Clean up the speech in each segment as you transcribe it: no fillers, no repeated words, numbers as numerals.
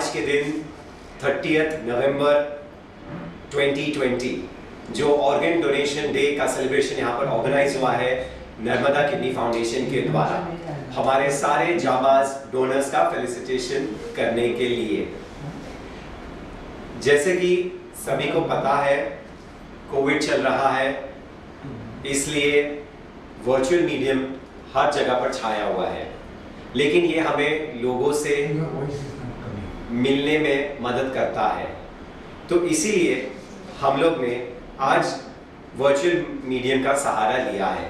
आज के दिन 30 नवंबर 2020 जो ऑर्गन डोनेशन डे का सेलिब्रेशन यहाँ पर ऑर्गेनाइज हुआ है नर्मदा किडनी फाउंडेशन के द्वारा हमारे सारे जाबाज डोनर्स का फेलिसिटेशन करने के लिए। जैसे कि सभी को पता है कोविड चल रहा है, इसलिए वर्चुअल मीडियम हर जगह पर छाया हुआ है, लेकिन ये हमें लोगों से मिलने में मदद करता है। तो इसीलिए हम लोग ने आज वर्चुअल मीडियम का सहारा लिया है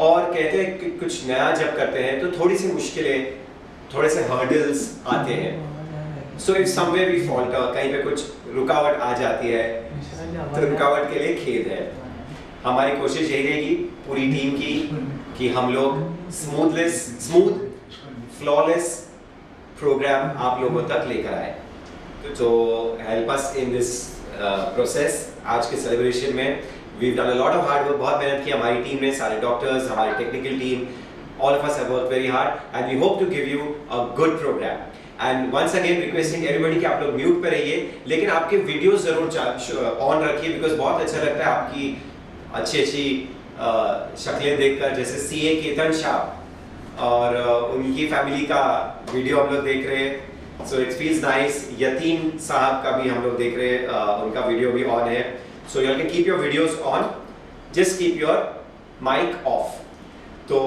और कहते हैं कि कुछ नया जब करते हैं तो थोड़ी सी मुश्किलें, थोड़े से हर्डल्स आते हैं। So if somewhere we falter, कहीं पे कुछ रुकावट आ जाती है तो रुकावट के लिए खेद है। हमारी कोशिश यही रहेगी पूरी टीम की कि हम लोग स्मूथ फ्लॉलेस प्रोग्राम आप लोगों तक लेकर आए। तो help us in this process. आज के सेलिब्रेशन में we've done a lot of hard work, बहुत मेहनत की हमारी टीम ने, सारे डॉक्टर्स, हमारी technical team, all of us have worked very hard and we hope to give you a good program. And once again requesting everybody कि आप लोग म्यूट पे रहिए, लेकिन आपके वीडियोस जरूर ऑन रखिए बिकॉज बहुत अच्छा लगता है आपकी अच्छी शक्लें देखकर। जैसे सीए केतन शाह और उनकी फैमिली का वीडियो हम लोग देख रहे हैं, सो इट फील्स नाइस। यतीम साहब का भी हम लोग देख रहे हैं, उनका वीडियो भी ऑन है। So you can keep your videos on, just keep your mic off. So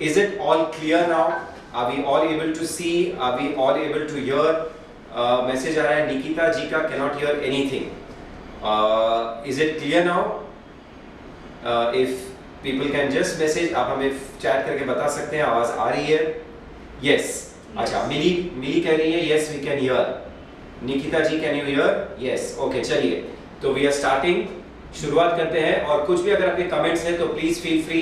is it all clear now? Are we all able to see? Are we all able to hear? Message आ रहा है निकिता जी का cannot hear anything. Is it clear now? If people can just message, आप हमें chat करके बता सकते हैं आवाज आ रही है? Yes. अच्छा, मिली कह रही है yes we can hear. Nikita ji can you hear? Yes. Okay, चलिए। तो वी आर स्टार्टिंग, शुरुआत करते हैं। और कुछ भी अगर आपके कमेंट्स हैं तो please feel free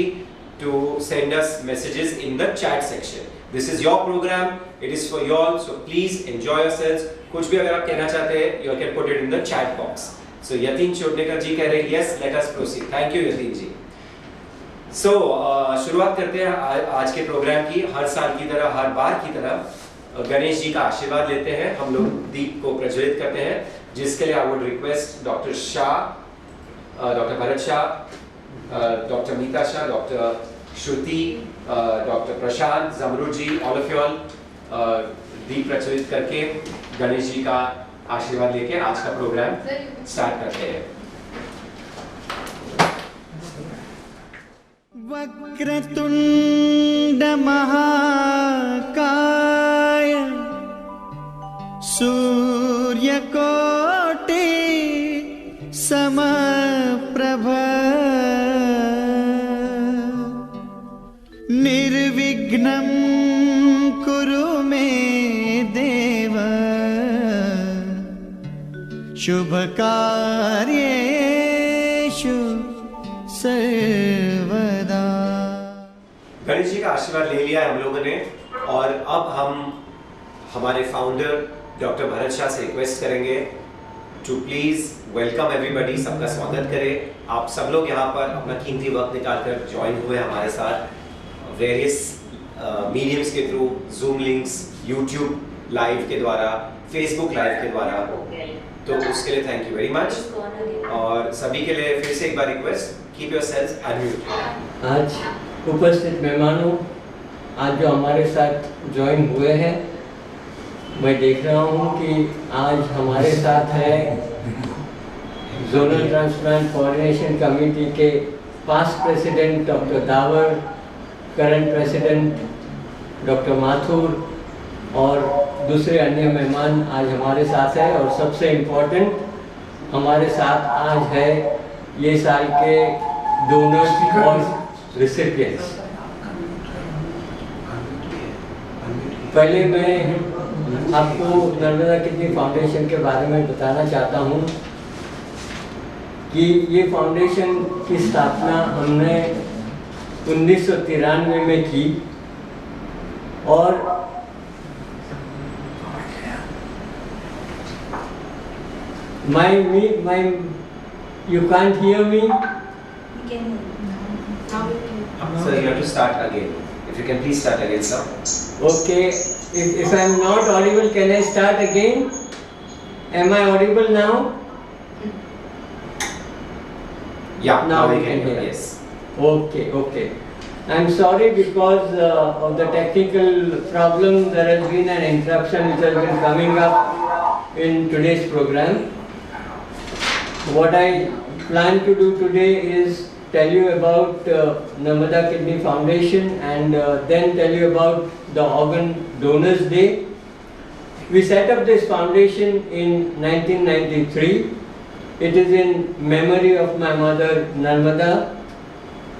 to send us messages in the chat section. This is your programme, it is for you all, so please enjoy yourselves. कुछ भी अगर आप कहना चाहते हैं you can put it in the chat box. So Yatin Chotnekar ji कह रहे हैं yes let us proceed. Thank you Yatin ji. So शुरुआत करते हैं आज के प्रोग्राम की। हर साल की तरह, हर बार की तरह गणेश जी का आशीर्वाद लेते हैं, हम लोग दीप को प्रज्वलित करते हैं, जिसके लिए I would request doctor Shah, doctor Bharat Shah, doctor Meeta Shah, doctor Shruti, doctor Prashant, Jamru ji, all of you all दीप प्रज्वलित करके गणेश जी का आशीर्वाद लेके आज का प्रोग्राम स्टार्ट करते हैं। वक्रतुंड महाकाय सूर्यकोटि समप्रभ निर्विघ्नं कुरु मे देव शुभ कार्येषु सर्वदा। गणेश जी का आशीर्वाद ले लिया है हम लोगों ने और अब हम हमारे फाउंडर डॉक्टर भरत शाह से रिक्वेस्ट करेंगे टू प्लीज वेलकम एवरीबडी, सबका स्वागत करें। आप सब लोग यहाँ पर अपना कीमती वक्त निकालकर ज्वाइन हुए हमारे साथ वेरियस मीडियम्स के through, zoom links, YouTube live के द्वारा, फेसबुक लाइव के द्वारा, तो उसके लिए थैंक यू वेरी मच। और सभी के लिए फिर से एक बार रिक्वेस्ट, कीप योरसेल्व्स अनम्यूट। आज उपस्थित मेहमानों, आज जो हमारे साथ ज्वाइन हुए हैं, मैं देख रहा हूँ कि आज हमारे साथ है जोनल ट्रांसप्लांट कोऑर्डिनेशन कमेटी के past president doctor the power, current president doctor Mathur और दूसरे अन्य मेहमान आज हमारे साथ हैं। और सबसे इम्पोर्टेंट हमारे साथ आज है ये साल के डोनर्स और रिसिपिएंट्स। पहले मैं आपको नर्मदा किडनी फाउंडेशन के बारे में बताना चाहता हूँ कि ये फाउंडेशन की स्थापना हमने 1993 में की और you can't hear me? We can hear you. Now we can. Sir, you have to start again. If you can please start again, sir. Okay. if I'm not audible, can I start again? Am I audible now? Yeah, Now we we can hear. Yes. Okay. I'm sorry because of the technical problem. There has been an interruption which has been coming up in today's program. What I plan to do today is tell you about Narmada Kidney Foundation and then tell you about the Organ Donors Day. We set up this foundation in 1993. It is in memory of my mother Narmada,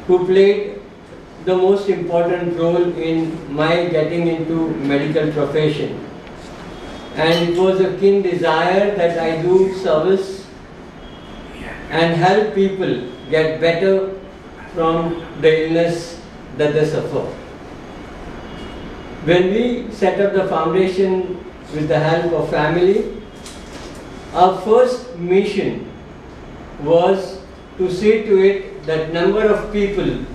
who played the most important role in my getting into medical profession. And it was a keen desire that I do service and help people get better from the illness that they suffer. When we set up the foundation with the help of family, our first mission was to see to it that number of people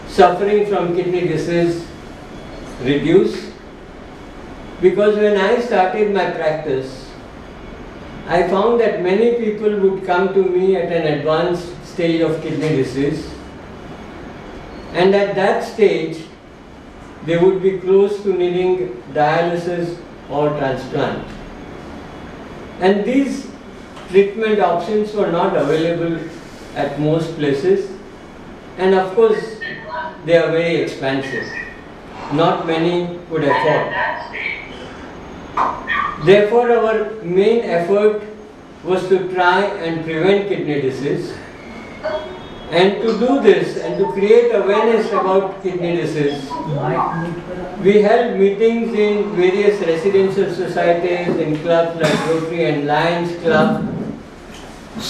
suffering from kidney disease reduce. Because when I started my practice, I found that many people would come to me at an advanced stage of kidney disease, and at that stage they would be close to needing dialysis or transplant. And these treatment options were not available at most places, and of course they are very expensive. Not many could afford. Therefore, our main effort was to try and prevent kidney disease. And to do this and to create awareness about kidney disease, we held meetings in various residential societies, in clubs like Rotary and Lions Club,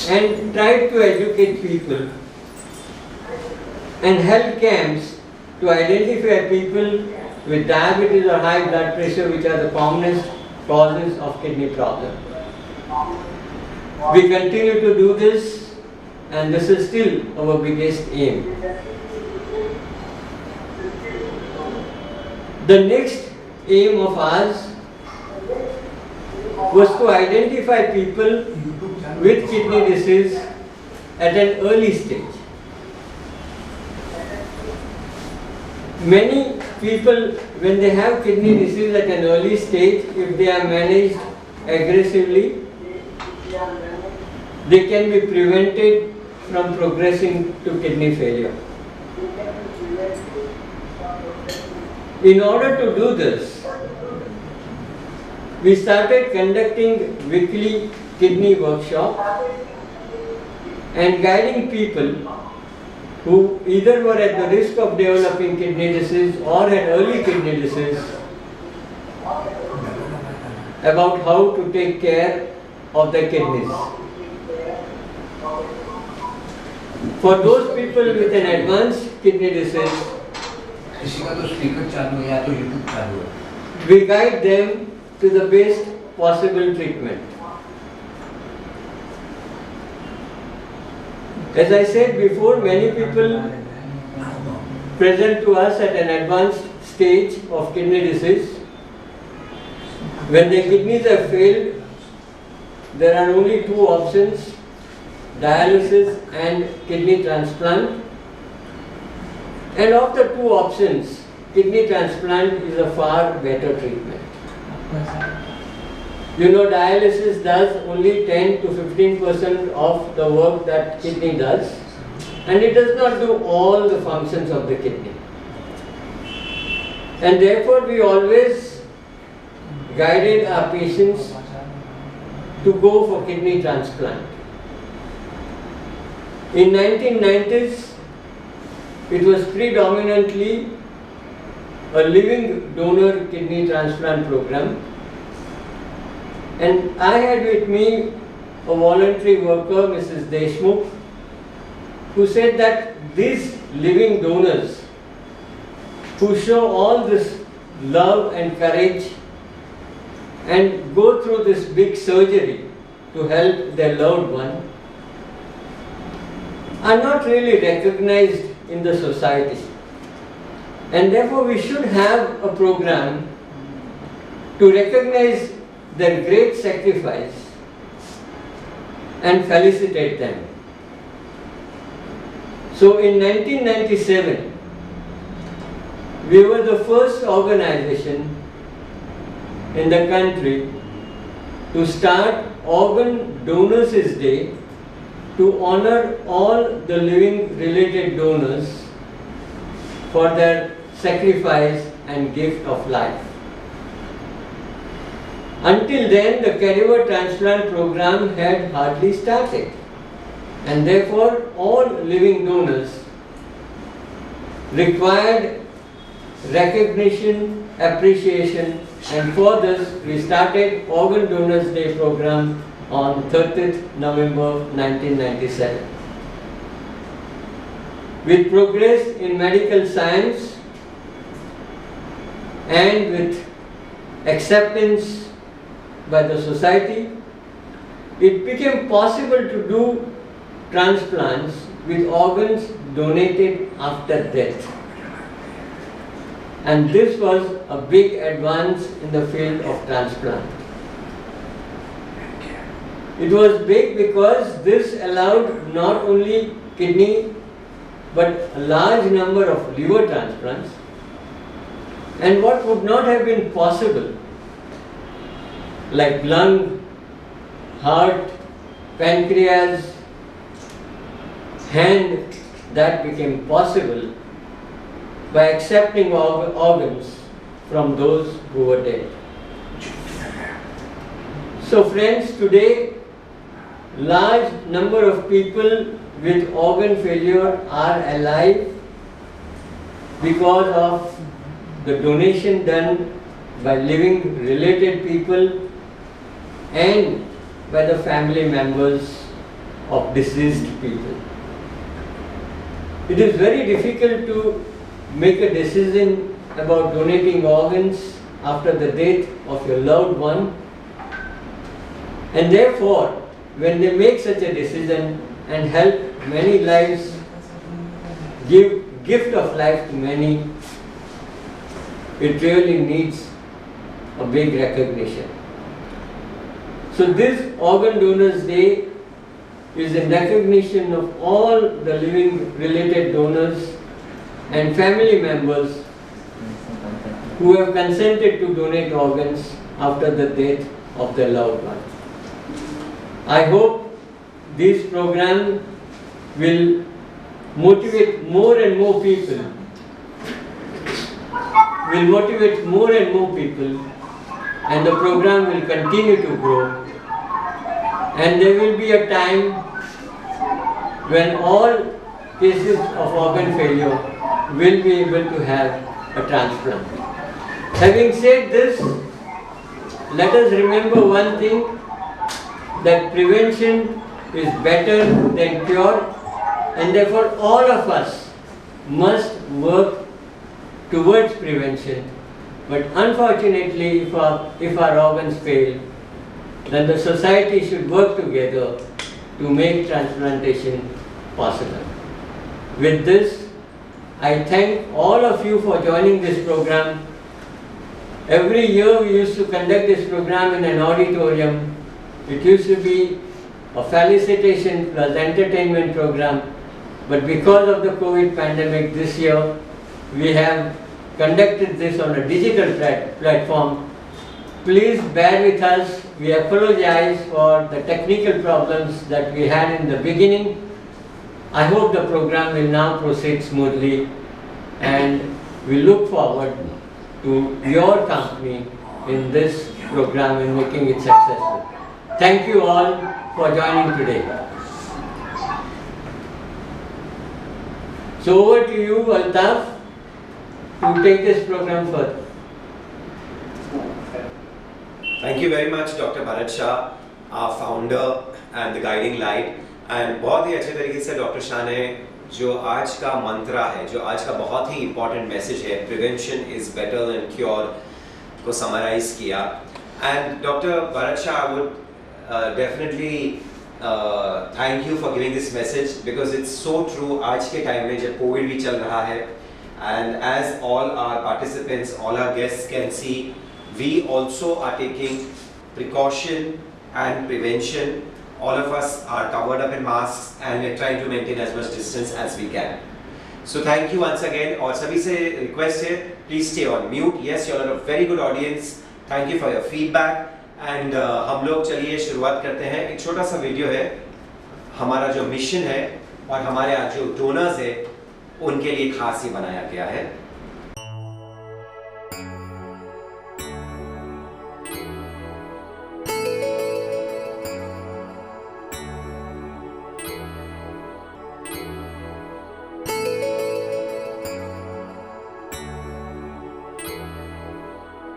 and tried to educate people and held camps to identify people with diabetes or high blood pressure, which are the commonest causes of kidney problem. We continue to do this, and this is still our biggest aim. The next aim of ours was to identify people with kidney disease at an early stage. Many people, when they have kidney disease at an early stage, if they are managed aggressively, they can be prevented from progressing to kidney failure. In order to do this, we started conducting weekly kidney workshop and guiding people who either were at the risk of developing kidney disease or had early kidney disease about how to take care of their kidneys. For those people with an advanced kidney disease, किसी का तो speaker चालू है या तो YouTube चालू है। we guide them to the best possible treatment. As I said before, many people present to us at an advanced stage of kidney disease. When their kidneys have failed, there are only two options: dialysis and kidney transplant. And of the two options, kidney transplant is a far better treatment. You know, dialysis does only 10 to 15% of the work that kidney does, and it does not do all the functions of the kidney. And therefore, we always guided our patients to go for kidney transplant. In 1990s, it was predominantly a living donor kidney transplant program. And I had with me a voluntary worker, Mrs. Deshmukh, who said that these living donors who show all this love and courage and go through this big surgery to help their loved one are not really recognized in the society. And therefore we should have a program to recognize their great sacrifice and felicitate them. So in 1997, we were the first organization in the country to start Organ Donors Day to honor all the living related donors for their sacrifice and gift of life. Until then, the cadaver transplant program had hardly started, and therefore all living donors required recognition, appreciation, and for this we started Organ Donors Day program on 30th November 1997. With progress in medical science and with acceptance by the society, it became possible to do transplants with organs donated after death. And this was a big advance in the field of transplant. It was big because this allowed not only kidney but a large number of liver transplants, and what would not have been possible, like lung, heart, pancreas, hand, that became possible by accepting organs from those who were dead. So friends, today large number of people with organ failure are alive because of the donation done by living related people and by the family members of deceased people. It is very difficult to make a decision about donating organs after the death of your loved one, and therefore when they make such a decision and help many lives, give gift of life to many, it really needs a big recognition. So this Organ Donors Day is in recognition of all the living related donors and family members who have consented to donate organs after the death of their loved one. I hope this program will motivate more and more people, and the program will continue to grow, and there will be a time when all cases of organ failure will be able to have a transplant. Having said this, let us remember one thing, that prevention is better than cure, and therefore all of us must work towards prevention. But unfortunately, if our organs fail, then the society should work together to make transplantation possible. With this, I thank all of you for joining this program. Every year we used to conduct this program in an auditorium. It used to be a felicitation plus entertainment program, but because of the COVID pandemic this year, we have conducted this on a digital platform. Please bear with us. We apologize for the technical problems that we had in the beginning. I hope the program will now proceed smoothly, and we look forward to your company in this program and making it successful. Thank you all for joining today. So over to you, Altaf, to take this program further. Thank you very much, Dr. Bharat Shah, our founder and the guiding light. And बहुत ही अच्छे तरीके से doctor Shah ने जो आज का मंत्रा है, जो आज का बहुत ही इम्पोर्टेंट मैसेज है, prevention is better than cure, को समराइज किया. And doctor Bharat Shah, I would definitely thank you for giving this message, because it's so true. आज के टाइम में जब कोविड भी चल रहा है, and as all our participants, all our guests can see, we also are taking precaution and prevention. All of us are covered up in masks and we're trying to maintain as much distance as we can. So thank you once again. और सभी से request है, please stay on mute. Yes, you are a very good audience. Thank you for your feedback. And हम लोग चलिए शुरुआत करते हैं. एक छोटा सा वीडियो है. हमारा जो मिशन है और हमारे आज जो डोनर्स है उनके लिए खास ही बनाया गया है.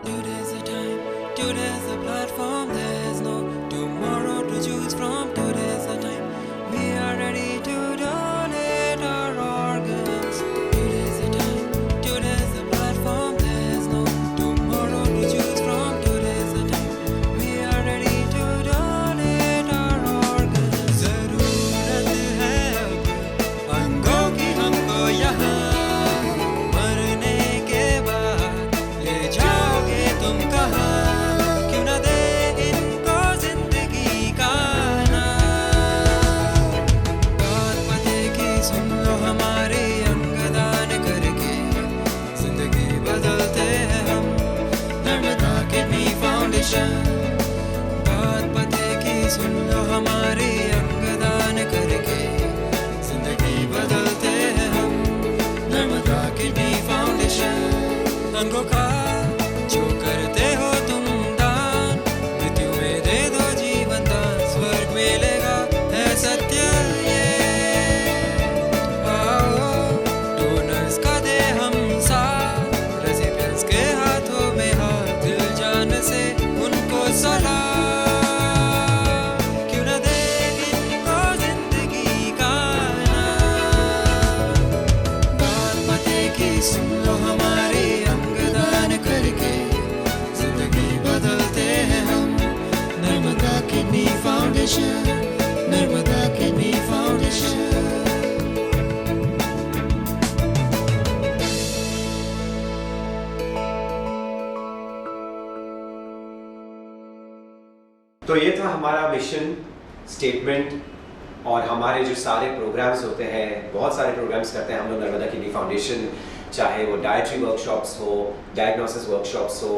Today's the time, today's the platform, there's no tomorrow to choose from. Today's the time, we are ready to donate our organs. Today's the time, today's the platform, there's no tomorrow to choose from. Today's the time, we are ready to donate our organs. ज़रूरत है अब अंगों की हमको यहाँ, मरने के बाद ले जाओगे तुम कहाँ? क्यों न दे इनको जिंदगी का नाम? बात पते की सुन लो हमारी, अंगदान करके जिंदगी बदलते हैं हम, नर्मदा किडनी फाउंडेशन. बात पते की सुन लो हमारी, अंगदान करके जिंदगी बदलते हैं हम, नर्मदा किडनी फाउंडेशन. अंगों का जो करते हो तुम दान, मृत्यु में दे दो जीवन दान, स्वर्ग मिलेगा है सत्य ये. आओ डोनर्स का दे हम साथ, रेसिपिएंट्स के हाथों में हाथ, दिल जान से उनको सलाम. क्यों न दे इनको जिंदगी का नाम? बात पते की सुन लो हमारी, अंगदान करके जिंदगी बदलते हैं हम, Narmada kidney foundation, Narmada kidney foundation. तो ये था हमारा मिशन स्टेटमेंट. और हमारे जो सारे प्रोग्राम्स होते हैं, बहुत सारे प्रोग्राम्स करते हैं हम लोग नर्मदा किडनी फाउंडेशन, चाहे वो डाइटरी वर्कशॉप्स हो, डायग्नोसिस वर्कशॉप्स हो,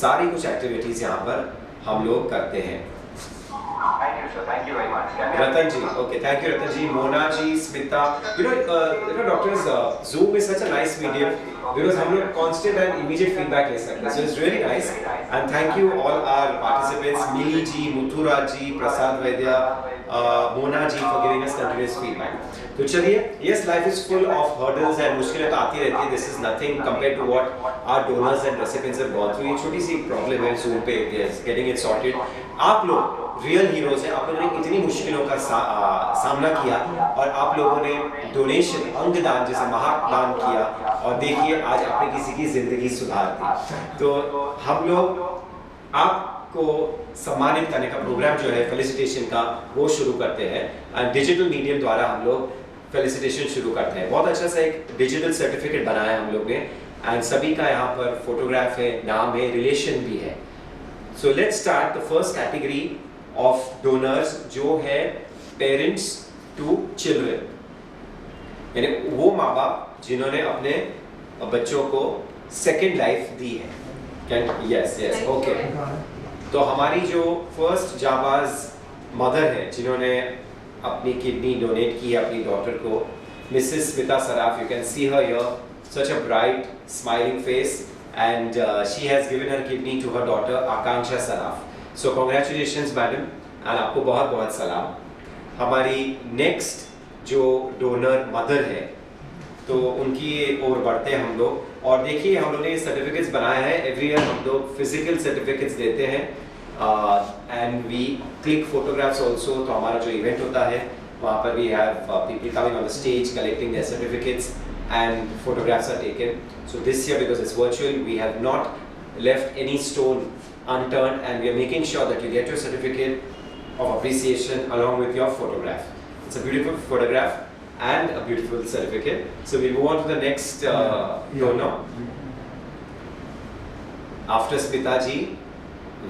सारी कुछ एक्टिविटीज़ यहाँ पर हम लोग करते हैं. Thank you, sir. Thank you very much. Ratan ji, okay, thank you Ratan ji, Mona ji, Smita. You know doctors, Zoom is such a nice medium because हम लोग constant and immediate feedback ले सकते हैं. So it's really nice. And thank you all our participants, Mili ji, Muthura ji, Prasad Vaidya, Mona ji for giving us continuous feedback. तो चलिए, yes, life is full of hurdles and मुश्किलें तो आती रहती है. This is nothing compared to what our donors and recipients have gone through. ये छोटी सी problem है Zoom पे, getting it sorted. आप लोग रियल हीरोज हैं. आप लोगों ने इतनी मुश्किलों का सामना किया और आप लोगों ने डोनेशन, अंगदान जैसे महादान किया और देखिए आज आपने किसी की जिंदगी सुधार दी. तो हम लोग आपको सम्मानित करने का प्रोग्राम जो है फेलिसिटेशन का, वो शुरू करते हैं. एंड डिजिटल मीडियम द्वारा हम लोग फेलिसिटेशन शुरू करते हैं. बहुत अच्छा सा एक डिजिटल सर्टिफिकेट बनाया हम लोग ने एंड सभी का यहाँ पर फोटोग्राफ है, नाम है, रिलेशन भी है. So let's start the first category of donors जो है पेरेंट्स टू चिल्ड्रन, यानी वो माँ बाप जिन्होंने अपने बच्चों को सेकेंड लाइफ दी है. Can yes yes okay. तो हमारी जो फर्स्ट जाबाज मदर है जिन्होंने अपनी किडनी डोनेट की है अपनी डॉटर को, Mrs Smita Saraf. You can see her here, such a bright smiling face and she has given her kidney to her daughter Akanksha Saraf. So congratulations madam and आपको बहुत बहुत सलाम. हमारी नेक्स्ट जो डोनर मदर है तो उनकी ओर बढ़ते हैं हम लोग. और देखिए हम लोग ने सर्टिफिकेट्स बनाए हैं. एवरी ईयर हम लोग फिजिकल सर्टिफिकेट्स देते हैं and we click photographs also. तो हमारा जो इवेंट होता है वहाँ पर we have people coming on the stage collecting their certificates and photographs are taken. So this year, because it's virtual, we have not left any stone unturned and we are making sure that you get your certificate of appreciation along with your photograph. It's a beautiful photograph and a beautiful certificate. So we move on to the next donor. After Smita ji,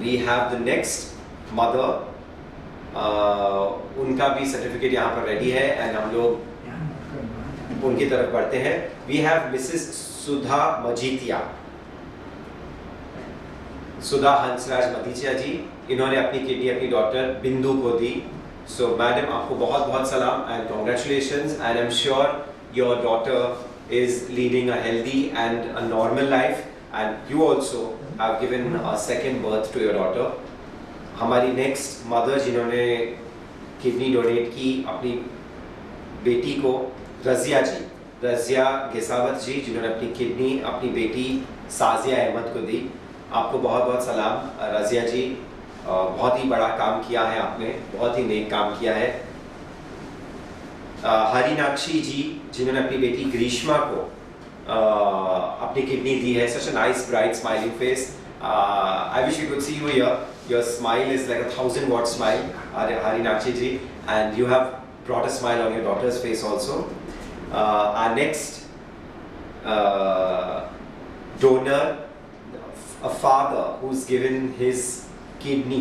we have the next mother. उनका भी certificate यहाँ पर ready है and हम लोग उनकी तरफ बढ़ते हैं. We have Mrs. सुधा मजीठिया, सुधा हंसराज मजीठिया जी. इन्होंने अपनी किडनी अपनी डॉटर बिंदु को दी. सो मैडम आपको बहुत बहुत सलाम and congratulations and I am sure your daughter is leading a healthy and a normal life and you also have given a second birth to your daughter. हमारी नेक्स्ट मदर जिन्होंने kidney donate की अपनी बेटी को, रज़िया जी, रज़िया गेसावत जी, जिन्होंने अपनी kidney अपनी बेटी साजिया अहमद को दी. आपको बहुत बहुत सलाम रज़िया जी. बहुत ही बड़ा काम किया है आपने, बहुत ही नेक काम किया है. हरिनाक्षी जी जिन्होंने अपनी बेटी ग्रीष्मा को अपनी किडनी दी है. Such a nice bright smiling face. I wish we could see you here. Your smile is like a 1,000-watt smile, Harinakshi ji, and you have brought a smile on your daughter's face also. Our next donor, a father who's given his kidney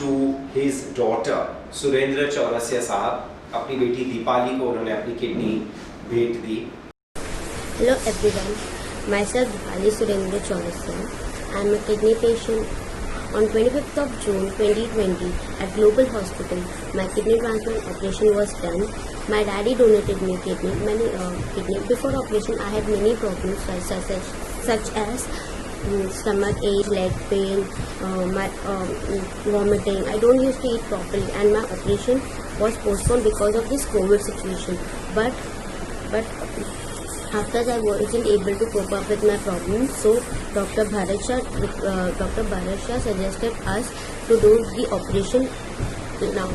to his daughter, Surendra Chaurasia Sahab. अपनी बेटी दीपाली को उन्होंने अपनी kidney भेंट दी. Hello everyone, myself Dipali Surendra Chaurasia. I am a kidney patient. On 25th of June 2020 at Global Hospital, my kidney transplant operation was done. My daddy donated me kidney. Before operation, I had many problems such as stomach ache, leg pain, vomiting. I don't used to eat properly, and my operation was postponed because of this COVID situation. But after I wasn't able to cope up with my problems, so Dr. Bharat Shah suggested us to do the operation now.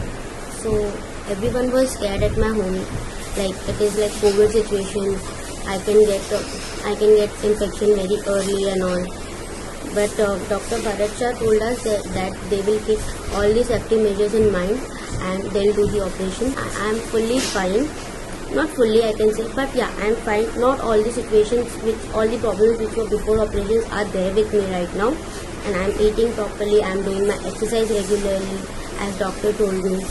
So everyone was scared at my home, like it is like COVID situation. I can get infection very early and all. But Dr. Bharat Shah told us that they will keep all the safety measures in mind and they'll do the operation. I am fully fine. Not fully I can say, but yeah, I am fine. Not all the situations all the problems which were before operations are there with me right now, and I am eating properly. I am doing my exercise regularly as doctor told me,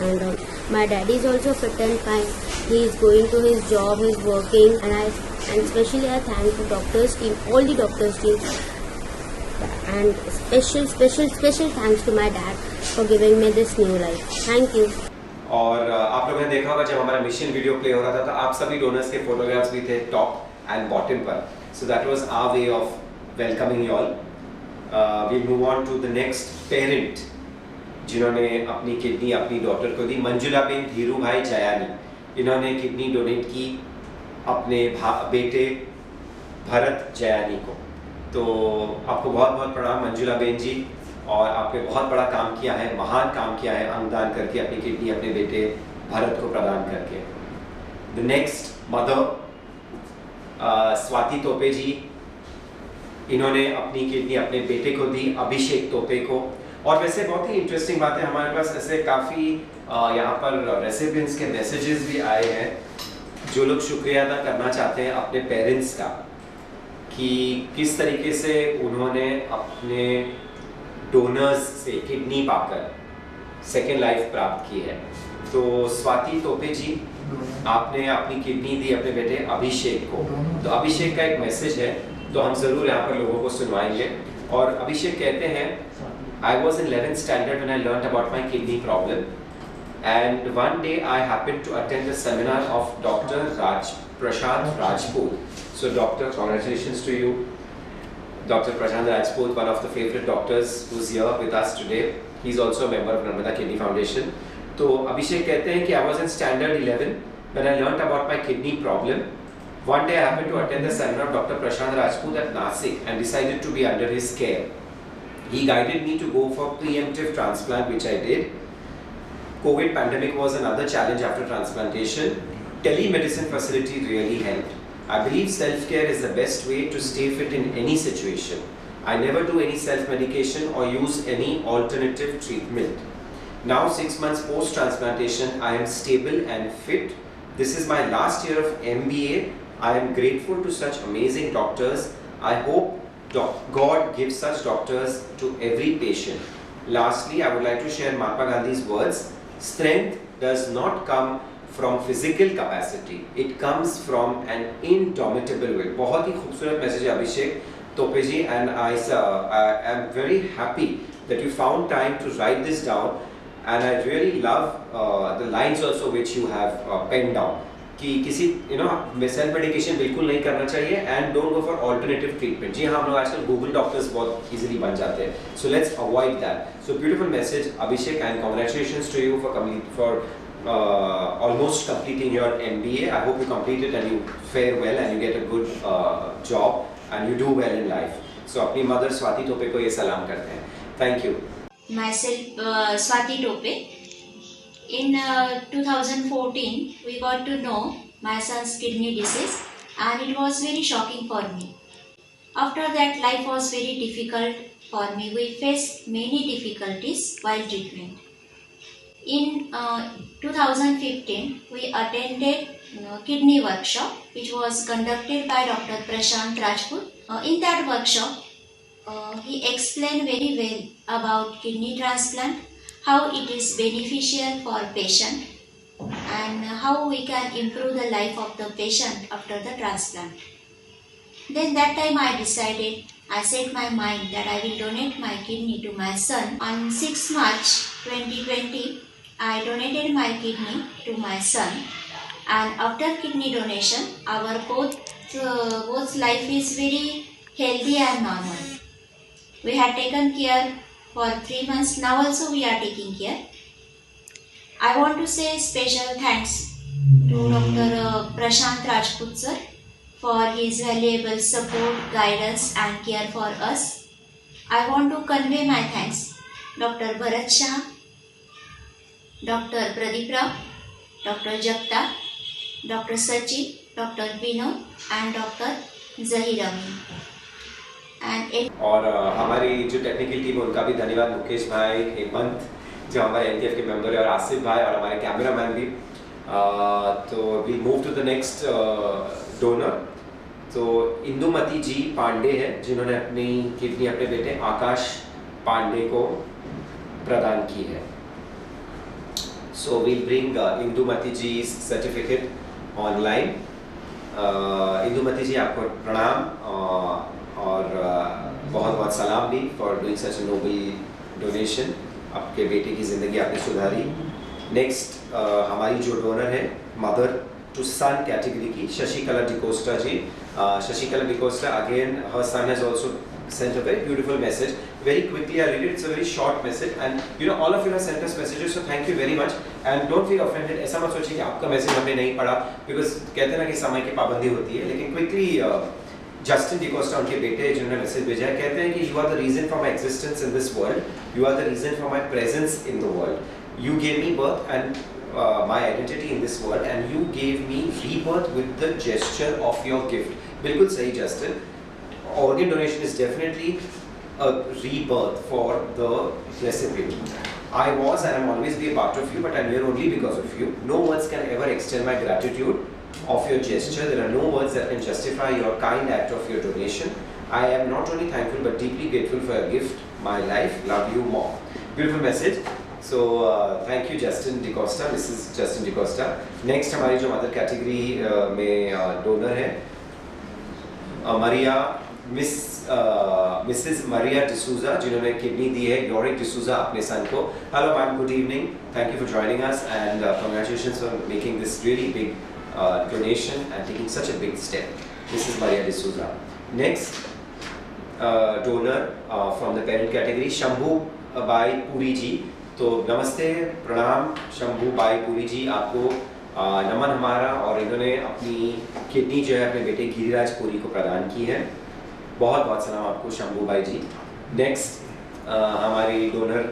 and my daddy is also fit and fine. He is going to his job, he is working, and especially I thank the doctors team, all the doctors team, and special thanks to my dad for giving me this new life. Thank you. और आप लोगों ने देखा होगा जब हमारा mission video play हो रहा था तो आप सभी डोनर्स के फोटोग्राफ्स भी थे टॉप एंड बॉटम पर. So that was our way of welcoming you all. We move on to the next parent जिन्होंने अपनी किडनी अपनी डॉटर को दी. मंजुला बेन धीरू भाई जयानी, इन्होंने किडनी डोनेट की अपने बेटे भरत जयानी को. तो आपको बहुत बहुत प्रणाम मंजुला बेन जी, और आपने बहुत बड़ा काम किया है, महान काम किया है अंगदान करके अपनी किडनी अपने बेटे भरत को प्रदान करके. द नेक्स्ट मदर स्वाति तोपे जी, इन्होंने अपनी किडनी अपने बेटे को दी अभिषेक तोपे को. और वैसे बहुत ही इंटरेस्टिंग बात है, हमारे पास ऐसे काफ़ी यहाँ पर रेसिपिएंट्स के मैसेजेस भी आए हैं जो लोग शुक्रिया अदा करना चाहते हैं अपने पेरेंट्स का कि किस तरीके से उन्होंने अपने डोनर्स से किडनी पाकर सेकेंड लाइफ प्राप्त की है. तो स्वाति तोपे जी, आपने अपनी किडनी दी अपने बेटे अभिषेक को. तो अभिषेक का एक मैसेज है तो हम ज़रूर यहाँ पर लोगों को सुनवाएंगे. और अभिषेक कहते हैं, I was in 11th standard when I learnt about my kidney problem, and one day I happened to attend a seminar of Dr. Prashant Rajput. So doctor, congratulations to you. Dr. Prashant Rajput, one of the favorite doctors who's here with us today. He's also a member of Narmada Kidney Foundation. तो अभिषेक कहते हैं कि I was in standard 11 when I learnt about my kidney problem. One day I happened to attend the seminar of Dr. Prashant Rajput at Nasik and decided to be under his care. He guided me to go for preemptive transplant, which I did. COVID pandemic was another challenge after transplantation. Telemedicine facility really helped. I believe self-care is the best way to stay fit in any situation. I never do any self-medication or use any alternative treatment. Now 6 months post-transplantation, I am stable and fit. This is my last year of MBA. I am grateful to such amazing doctors. I hope God gives such doctors to every patient. Lastly, I would like to share Mahatma Gandhi's words. Strength does not come from physical capacity. It comes from an indomitable will. बहुत ही खूबसूरत message है अभिषेक तोपे जी, and I am very happy that you found time to write this down, and I really love the lines also which you have penned down. कि किसी self medication बिल्कुल नहीं करना चाहिए and don't go for alternative treatment. जी हाँ, हम लोग आजकल गूगल डॉक्टर्स बहुत इजीली बन जाते हैं, so let's avoid that. So beautiful message Abhishek, and congratulations to you for almost completing your MBA. I hope you complete it and you fare well and you get a good job and you do well in life. So अपनी mother Swati Tope को ये सलाम करते हैं. Thank you. Myself, Swati Tope. In 2014, we got to know my son's kidney disease, and it was very shocking for me. After that, life was very difficult for me. We faced many difficulties while treatment. In 2015, we attended kidney workshop, which was conducted by Dr. Prashant Rajput. In that workshop, he explained very well about kidney transplant, how it is beneficial for patient, and how we can improve the life of the patient after the transplant. Then that time I set my mind that I will donate my kidney to my son. On 6 March 2020, I donated my kidney to my son, and after kidney donation, our both life is very healthy and normal. We had taken care for 3 months. Now also we are taking care. I want to say special thanks to Dr. Prashant Rajput sir for his valuable support, guidance and care for us. I want to convey my thanks Dr. Bharat Shah, Dr. Pradeep Rao, Dr. Jagta, Dr. Sachin, Dr. Vinod and Dr. Zahir Amin. और हमारी जो technical team है उनका भी धन्यवाद, मुकेश भाई, हेमंत जो हमारे एनटीएफ के मेंबर है, और आसिफ भाई और हमारे कैमरामैन भी. तो we move to the next donor. तो इंदुमती जी पांडे है जिन्होंने अपनी किडनी अपने बेटे आकाश पांडे को प्रदान की है. सो वील ब्रिंग इंदुमती जी सर्टिफिकेट ऑनलाइन. इंदुमती जी आपको प्रणाम और बहुत बहुत सलाम भी for doing such a noble donation. आपके बेटे की ज़िंदगी आपने सुधारी. नेक्स्ट हमारी जो डोनर है मदर टू सन कैटेगरी की Shashikala D'Costa ji. Shashikala D'Costa, again her son has also sent a very beautiful message. Very quickly I read it. It's a very short message, and all of you have sent us messages, so thank you very much. And don't feel offended. ऐसा मत सोचिए कि आपका message हमने नहीं पढ़ा, because कहते हैं ना कि समय की पाबंदी होती है. लेकिन quickly जस्टिन डिकोस्टा उनके बेटे जिन्होंने मैसेज भेजा है, कहते हैं कि you are the reason for my existence in this world, you are the reason for my presence in the world, you gave me birth and my identity in this world, and you gave me rebirth with the gesture of your gift. बिल्कुल सही Justin. Organ donation is definitely a rebirth for the recipient. I was and I am always be a part of you, but I am here only because of you. No words can ever extend my gratitude of your gesture. There are no words that can justify your kind act of your donation. I am not only thankful but deeply grateful for your gift, my life. Love you more. Beautiful message. So thank you Justin DeCosta, Mrs. Justin DeCosta. Next हमारी जो mother category में donor है Mrs मरिया डिसूजा, जिन्होंने kidney दी है योरिक डिसूजा अपने सन को. Hello ma'am, good evening. Thank you for joining us and congratulations for making this really big donation and taking such a big step. Mrs. Maria D'Souza. Next donor from the parent category, Shambhu Bai Puri ji. तो नमस्ते, प्रणाम Shambhu by Puri जी, आपको नमन हमारा. और इन्होंने अपनी kidney जो है अपने बेटे गिरिराज पुरी को प्रदान की है. बहुत बहुत सलाम आपको शंभू बाई जी. नेक्स्ट हमारी डोनर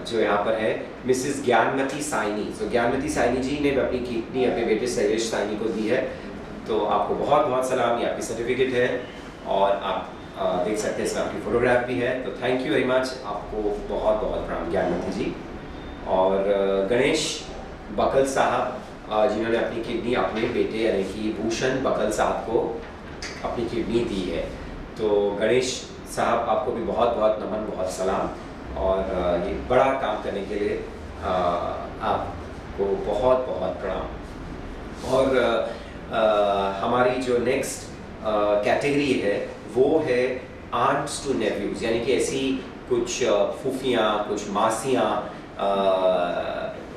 जो यहाँ पर है मिसेस ज्ञानमती साइनी. तो ज्ञानमती साइनी जी ने अपनी किडनी अपने बेटे शैलेश साइनी को दी है. तो आपको बहुत बहुत सलाम. ये आपकी सर्टिफिकेट है और आप देख सकते हैं, इसमें आपकी फोटोग्राफ भी है. तो थैंक यू वेरी मच, आपको बहुत बहुत प्रणाम ज्ञानमती जी. और गणेश बकल साहब जिन्होंने अपनी किडनी अपने बेटे यानी कि भूषण बकल साहब को अपनी किडनी दी है. तो गणेश साहब आपको भी बहुत बहुत नमन, बहुत सलाम, और ये बड़ा काम करने के लिए आपको बहुत बहुत प्रणाम। और हमारी जो नेक्स्ट कैटेगरी है वो है आंट्स टू नेव्यूज़, यानी कि ऐसी कुछ फूफियाँ, कुछ मासियाँ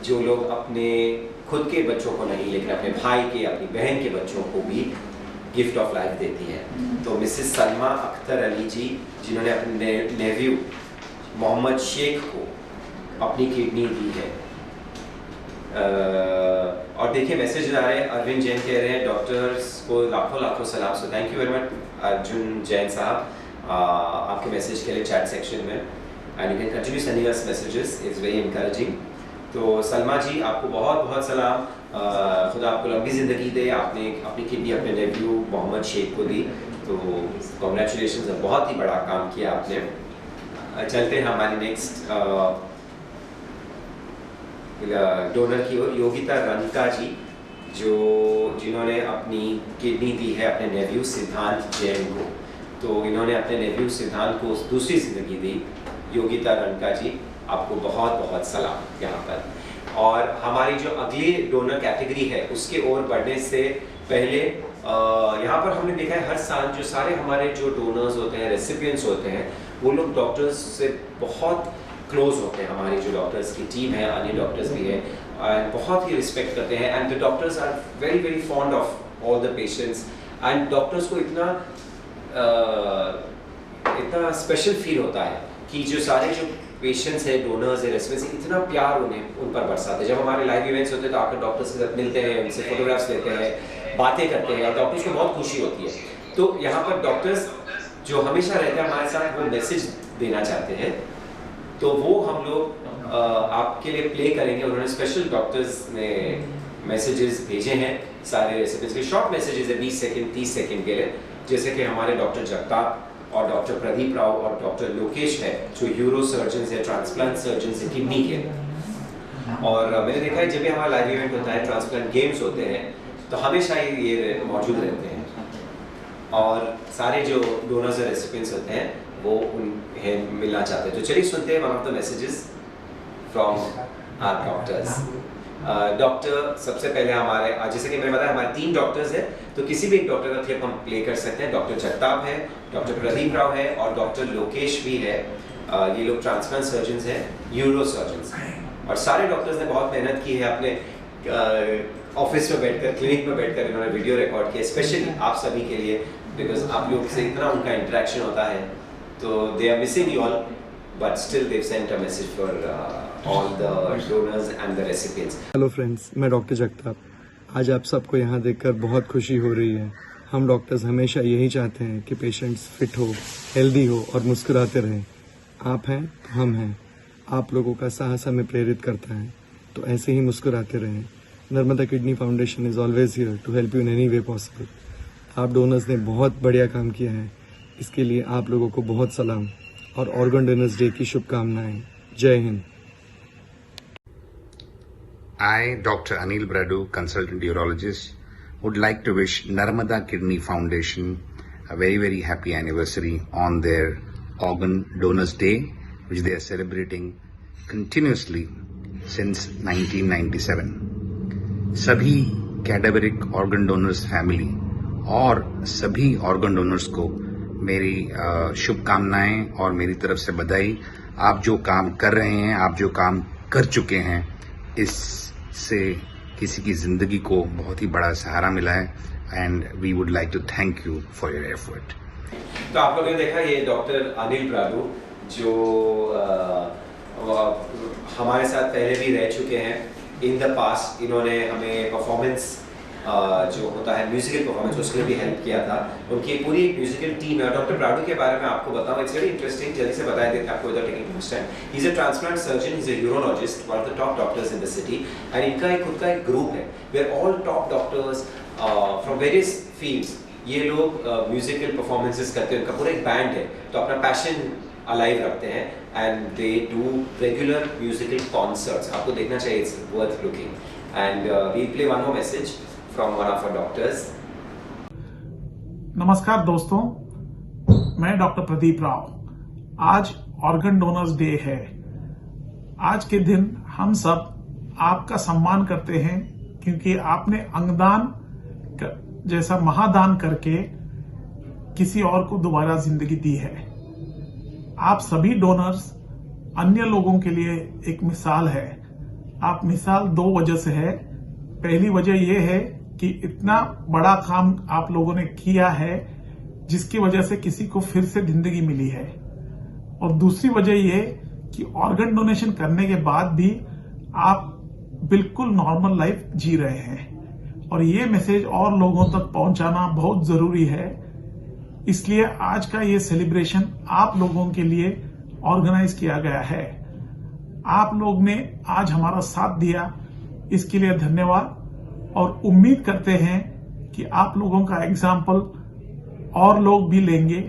जो लोग अपने खुद के बच्चों को नहीं लेकिन अपने भाई के, अपनी बहन के बच्चों को भी गिफ्ट ऑफ लाइफ देती हैं। तो मिसेस सलमा अख्तर अली जी, जिन्होंने अपने नेव्यू मोहम्मद शेख को अपनी किडनी दी है। और देखिए मैसेज आ रहे हैं, अरविंद जैन कह रहे हैं डॉक्टर्स को लाखों लाखों सलाम। सो thank you very much Arjun Jain साहब, आपके मैसेज के लिए चैट सेक्शन में, and you can continue sending us messages, it's very encouraging. तो सलमा जी आपको बहुत बहुत सलाम, खुदा आपको लंबी ज़िंदगी दे। आपने अपनी किडनी अपने नेव्यू मोहम्मद शेख को दी, तो कॉन्ग्रेचुलेशन, बहुत ही बड़ा काम किया आपने। चलते हैं हमारी नेक्स्ट डोनर की ओर, योगिता रनका जी, जिन्होंने अपनी किडनी दी है अपने नेव्यू सिद्धांत जैन को। तो इन्होंने अपने नेव्यू सिद्धांत को दूसरी ज़िंदगी दी। योगिता रनका जी आपको बहुत बहुत सलाम यहाँ पर। और हमारी जो अगली डोनर कैटेगरी है उसके ओर बढ़ने से पहले यहाँ पर हमने देखा है हर साल जो सारे हमारे जो डोनर्स होते हैं, रेसिपिएंट्स होते हैं, वो लोग डॉक्टर्स से बहुत क्लोज होते हैं। हमारी जो डॉक्टर्स की टीम है, अन्य डॉक्टर्स भी है, बहुत ही रिस्पेक्ट करते हैं, and the doctors are very very fond of all the patients, and doctors को इतना स्पेशल फील होता है कि जो सारे जो पेशेंट्स है, डोनर्स है, रेसिपिएंट्स, इतना प्यार उन पर बरसाते हैं। जब हमारे लाइव इवेंट्स होते हैं तो आकर डॉक्टर्स के साथ मिलते हैं, उनसे फोटोग्राफ्स लेते हैं, बातें करते हैं, और डॉक्टर्स को बहुत खुशी होती है। तो यहाँ पर डॉक्टर्स जो हमेशा रहते हैं हमारे साथ, वो मैसेज देना चाहते हैं, तो वो हम लोग आपके लिए प्ले करेंगे। उन्होंने स्पेशल डॉक्टर्स ने मैसेजेस भेजे हैं सारे रेसिपिएंट्स के, शॉर्ट मैसेजेस है 20 सेकेंड 30 सेकेंड के लिए, जैसे कि हमारे डॉक्टर जगताप और डॉक्टर प्रदीप राव और डॉक्टर लोकेश है जो यूरो सर्जन है, ट्रांसप्लांट सर्जन है किडनी के। और मैंने देखा है जब भी हमारा लाइव इवेंट होता है, ट्रांसप्लांट गेम्स होते हैं, तो हमेशा ये मौजूद रहते हैं, और सारे जो डोनर्स और रेसिपिएंट्स होते हैं वो उन्हें मिलना चाहते हैं। तो चलिए सुनते हैं one of the messages from our doctors. Doctor सबसे पहले हमारे, जैसे कि मैंने बताया हमारे 3 डॉक्टर्स हैं, तो किसी भी एक डॉक्टर का क्लिप हम प्ले कर सकते हैं। डॉक्टर जगताप है, डॉक्टर प्रदीप राव है, और डॉक्टर लोकेश भी है। ये लोग ट्रांसप्लांट सर्जन्स हैं, यूरो सर्जन्स हैं, और सारे डॉक्टर्स ने बहुत मेहनत की है अपने ऑफिस में बैठकर, क्लिनिक में बैठकर इन्होंने वीडियो रिकॉर्ड किया, स्पेशली आप सभी के लिए, बिकॉज आप लोग से इतना उनका इंटरेक्शन होता है। तो they are missing you all, but still they sent a message for all the donors and the recipients. Hello friends, मैं डॉक्टर जगताप। आज आप सबको यहाँ देखकर बहुत खुशी हो रही है। हम डॉक्टर्स हमेशा यही चाहते हैं कि पेशेंट्स फिट हो, हेल्दी हो और मुस्कुराते रहें। आप हैं तो हम हैं। आप लोगों का साहस हमें प्रेरित करता है, तो ऐसे ही मुस्कुराते रहें। Narmada kidney foundation is always here to help you in any way possible. आप डोनर्स ने बहुत बढ़िया काम किया है, इसके लिए आप लोगों को बहुत सलाम और ऑर्गन डोनर्स डे की शुभकामनाएं। जय Hind. I, Dr. Anil Bradu, consultant urologist, would like to wish Narmada Kidney Foundation a very, very happy anniversary on their Organ Donors Day, which they are celebrating continuously since 1997. सभी cadaveric organ donors family और सभी organ donors को मेरी शुभकामनाएं और मेरी तरफ से बधाई। आप जो काम कर रहे हैं, आप जो काम कर चुके हैं, इससे किसी की ज़िंदगी को बहुत ही बड़ा सहारा मिला है, and we would like to thank you for your effort. तो आप लोगों ने देखा ये डॉक्टर अनिल ब्राडू जो हमारे साथ पहले भी रह चुके हैं इन द पास्ट। इन्होंने हमें परफॉर्मेंस जो होता है म्यूजिकल परफॉर्मेंस, उसमें भी हेल्प किया था। उनकी पूरी म्यूजिकल टीम है। और डॉक्टर ब्राडू के बारे में आपको बताऊं, इट्स वेरी इंटरेस्टिंग, जल्दी से बताया देते हैं आपको without taking too time. He is a transplant surgeon, he is a urologist, one of the top doctors in the city, and इनका एक खुद का एक ग्रुप है where all top doctors from various fields, ये लोग म्यूजिकल परफॉर्मेंसेस करते हैं। उनका पूरा एक बैंड है, तो अपना पैशन अलाइव रखते हैं, and they do regular musical concerts. आपको देखना चाहिए, it's worth looking. And we play one more message from one of our doctors. नमस्कार दोस्तों, मैं डॉक्टर प्रदीप राव। आज ऑर्गन डोनर्स डे है। आज के दिन हम सब आपका सम्मान करते हैं क्योंकि आपने अंगदान जैसा महादान करके किसी और को दोबारा जिंदगी दी है। आप सभी डोनर्स अन्य लोगों के लिए एक मिसाल है। आप मिसाल दो वजह से है। पहली वजह यह है कि इतना बड़ा काम आप लोगों ने किया है जिसकी वजह से किसी को फिर से जिंदगी मिली है, और दूसरी वजह यह कि ऑर्गन डोनेशन करने के बाद भी आप बिल्कुल नॉर्मल लाइफ जी रहे हैं, और ये मैसेज और लोगों तक पहुंचाना बहुत जरूरी है। इसलिए आज का ये सेलिब्रेशन आप लोगों के लिए ऑर्गेनाइज किया गया है। आप लोग ने आज हमारा साथ दिया, इसके लिए धन्यवाद, और उम्मीद करते हैं कि आप लोगों का एग्जाम्पल और लोग भी लेंगे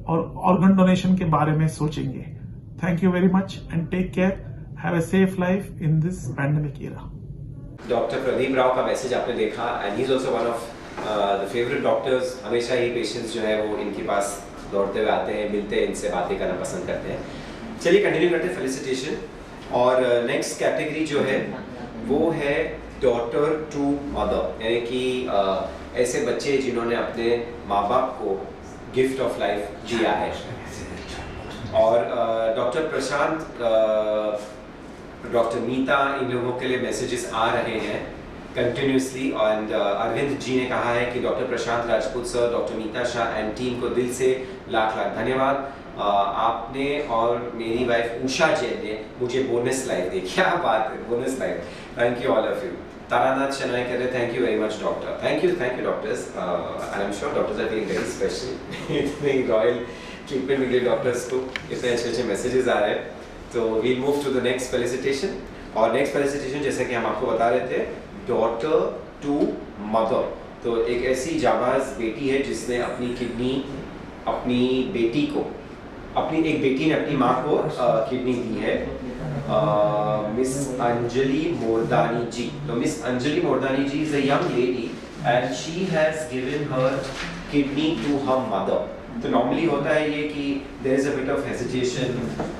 और ऑर्गन डोनेशन के बारे में सोचेंगे। Thank you very much and take care. Have a safe life in this pandemic era. Doctor Pradeep Rao का मैसेज आपने देखा, and he is also one of the favourite doctors. हमेशा ही पेशेंट्स जो है वो इनके पास दौड़ते हुए आते हैं, मिलते हैं, इनसे बातें करना पसंद करते हैं। चलिए कंटिन्यू करते हैं फेलिसिटेशन। और नेक्स्ट कैटेगरी जो है वो है डॉटर टू मदर, यानी कि ऐसे बच्चे जिन्होंने अपने माँ बाप को गिफ्ट ऑफ लाइफ दिया है। और डॉक्टर प्रशांत, डॉक्टर नीता, इन लोगों के लिए मैसेजेस आ रहे हैं कंटिन्यूसली। एंड अरविंद जी ने कहा है कि doctor Prashant Rajput sir, doctor Nita Shah and team को दिल से लाख लाख धन्यवाद। आपने और मेरी वाइफ उषा जैन ने मुझे बोनस लाइफ दी। क्या बात है, bonus life. Thank you all of you. Taranath Shenoy कह रहे thank you very much doctor. Thank you doctors. I am sure doctors are feeling very special. इतने रॉयल ट्रीटमेंट मिले डॉक्टर्स को, इतने अच्छे अच्छे मैसेजेस आ रहे हैं। तो we'll move to the next felicitation. और नेक्स्ट फेलिसिटेशन जैसे कि हम आपको बता रहे थे, डॉटर टू मदर। तो एक ऐसी जाबाज बेटी है जिसने अपनी किडनी अपनी बेटी को, अपनी एक बेटी ने अपनी माँ को किडनी दी है, मिस अंजलि मोरदानी जी। तो miss Anjali Mordani ji is a young lady and she has given her kidney to her mother. तो नॉर्मली होता है ये कि there is a bit of hesitation,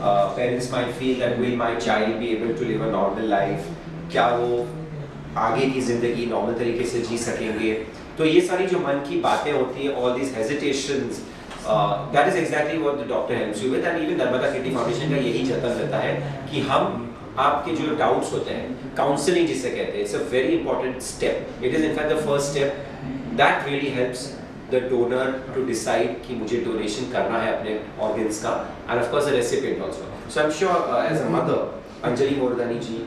parents might feel that will my child be able to live a normal life, क्या वो आगे की जिंदगी नॉर्मल तरीके से जी सकेंगे। तो ये सारी जो मन की बातें होती हैं, all this hesitations, that is exactly what the doctor helps you with. And even Narmada kidney foundation का यही जतन रहता है कि हम आपके जो डाउट्स होते हैं, काउंसलिंग जिसे कहते हैं, it's a very important step. It is in fact the first step that really helps the donor to decide कि मुझे डोनेशन करना है अपने ऑर्गन्स का, and of course the recipient also. So I am sure as a mother Anjali Mordani ji,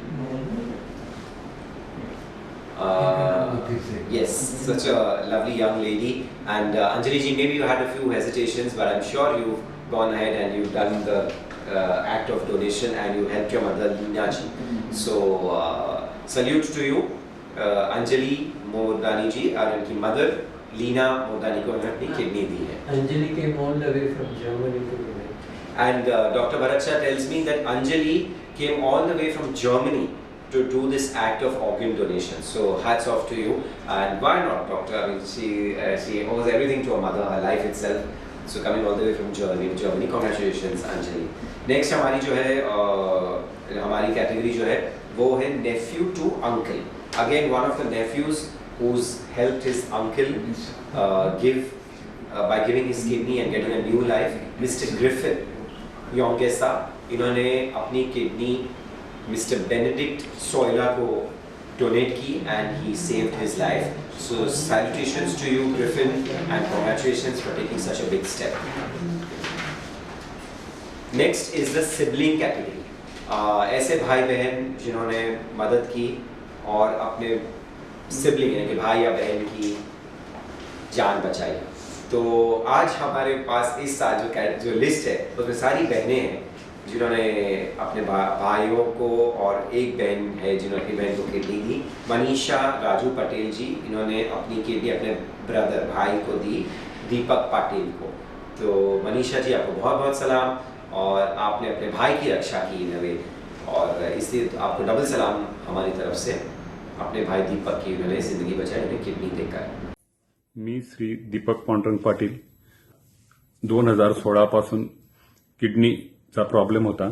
yes, such a lovely young lady. And Anjali ji, maybe you had a few hesitations, but I'm sure you've gone ahead and you've done the act of donation and you helped your mother Leena ji. So salute to you, Anjali Mordani ji, और उनकी mother Leena Mordani को उन्होंने अपनी kidney दी है। Anjali came all the way from Germany to donate. And Dr. Bharat Shah tells me that Anjali came all the way from Germany to do this act of organ donation. So hats off to you, and why not, doctor? I mean, she owes everything to her mother, her life itself. So coming all the way from Germany, congratulations Anjali. Next हमारी जो है हमारी category जो है वो है nephew to uncle. Again, one of the nephews who's helped his uncle by giving his kidney and getting a new life, Mr. Griffin Yongesa. इन्होंने अपनी किडनी मिस्टर बेनेडिक्ट सोयला को डोनेट की and he saved his life. So salutations to you Griffin and congratulations for taking such a big step. Next is the sibling category. ऐसे भाई बहन जिन्होंने मदद की और अपने सिबलिंग यानी कि भाई या बहन की जान बचाई. तो आज हमारे पास इस साल जो लिस्ट है उसमें सारी बहनें हैं जिन्होंने अपने भाइयों को, और एक बहन है जिन्होंने अपनी बहन को किडनी दी. मनीषा राजू पटेल जी, इन्होंने अपनी किडनी अपने ब्रदर भाई को दी, दीपक पाटिल को. तो मनीषा जी आपको बहुत बहुत सलाम, और आपने अपने भाई की रक्षा की नवे, और इसलिए आपको डबल सलाम हमारी तरफ से. अपने भाई दीपक की उन्होंने ज़िंदगी बचाई, उन्हें किडनी देकर. मी श्री दीपक पांडुरंग पाटील 2016 पासून किडनीचा प्रॉब्लेम होता.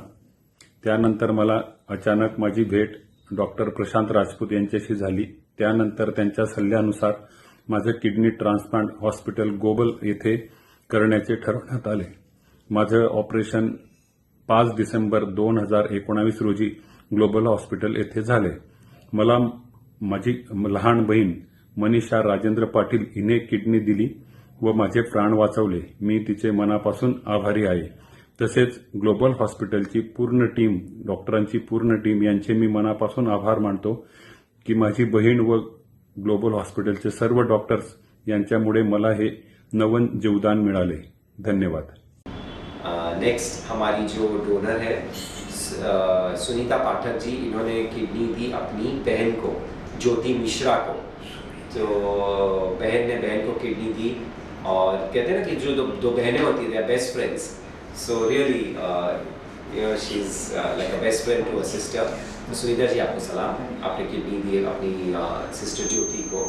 त्यानंतर मला अचानक माझी भेट डॉक्टर प्रशांत राजपूत यांच्याशी झाली. त्यानंतर त्यांच्या सल्ल्यानुसार माझे किडनी ट्रान्सप्लांट हॉस्पिटल ग्लोबल येथे करण्याचे ठरवण्यात आले. माझं ऑपरेशन 5 डिसेंबर 2019 रोजी ग्लोबल हॉस्पिटल येथे झाले. मला माझी लहान बहीण मनीषा राजेंद्र पाटील हिने किडनी दिली व माझे प्राण वाचवले. मी तिचे मनापासून आभारी आहे. तसेच ग्लोबल हॉस्पिटलची पूर्ण टीम, डॉक्टरांची पूर्ण टीम यांचे मी मनापासून आभार मानतो की माझी बहीण व ग्लोबल हॉस्पिटलचे सर्व डॉक्टर्स यांच्यामुळे मला हे नवन जीवदान मिळाले. धन्यवाद. नेक्स्ट हमारी जो डोनर है सुनीता पाठक जी, इन्होंने किडनी दी अपनी बहन को, ज्योति मिश्रा को. तो बहन ने बहन को किडनी दी और कहते हैं ना कि जो दो बहनें होती हैं best friends. So really she is like a best friend to a sister. तो सुनीता जी आपको सलाम, आपने किडनी दी अपनी सिस्टर ज्योति को.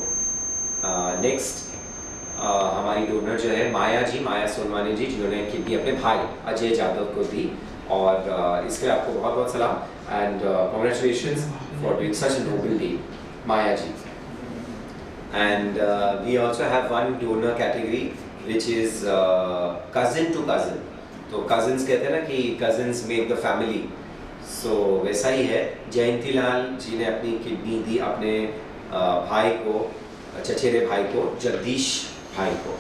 नेक्स्ट हमारी डोनर जो है माया जी, माया सोनवानी जी, जिन्होंने किडनी अपने भाई अजय यादव को दी. और इसके आपको बहुत बहुत सलाम and congratulations for doing such a noble deed, Maya ji. And we also have one donor category which is cousin to cousin. तो कजिन्स कहते हैं ना कि cousins make the family. So वैसा ही है. जयंती लाल जी ने अपनी किडनी दी अपने भाई को, चचेरे भाई को, जगदीश भाई को.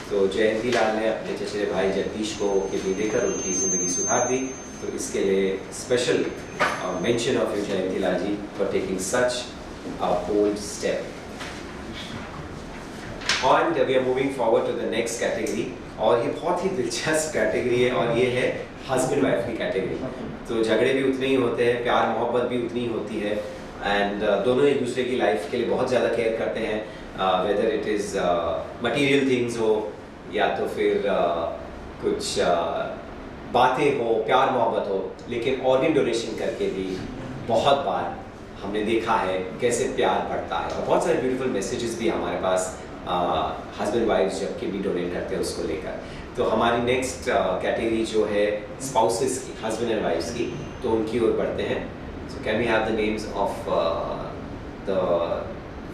तो जयंती लाल ने अपने चचेरे भाई जगदीश को किडनी देकर उनकी ज़िंदगी सुधार दी. तो इसके लिए special mention of you Jayanti Lal ji for taking such a bold step. And we are moving forward to the next category. और ये बहुत ही दिलचस्प कैटेगरी है और ये है हस्बैंड वाइफ की कैटेगरी. तो झगड़े भी उतने ही होते हैं, प्यार मोहब्बत भी उतनी ही होती है एंड दोनों एक दूसरे की लाइफ के लिए बहुत ज़्यादा केयर करते हैं. Whether it is material things हो या तो फिर कुछ बातें हो, प्यार मोहब्बत हो. लेकिन ऑर्गन डोनेशन करके भी बहुत बार हमने देखा है कैसे प्यार बढ़ता है. और बहुत सारे ब्यूटीफुल मैसेजेस भी हमारे पास हस्बैंड वाइफ्स जब किडनी डोनेट करते हैं उसको लेकर. तो हमारी नेक्स्ट कैटेगरी जो है स्पाउसेस की, हस्बैंड एंड वाइफ्स की, तो उनकी ओर बढ़ते हैं. So can we have the names of the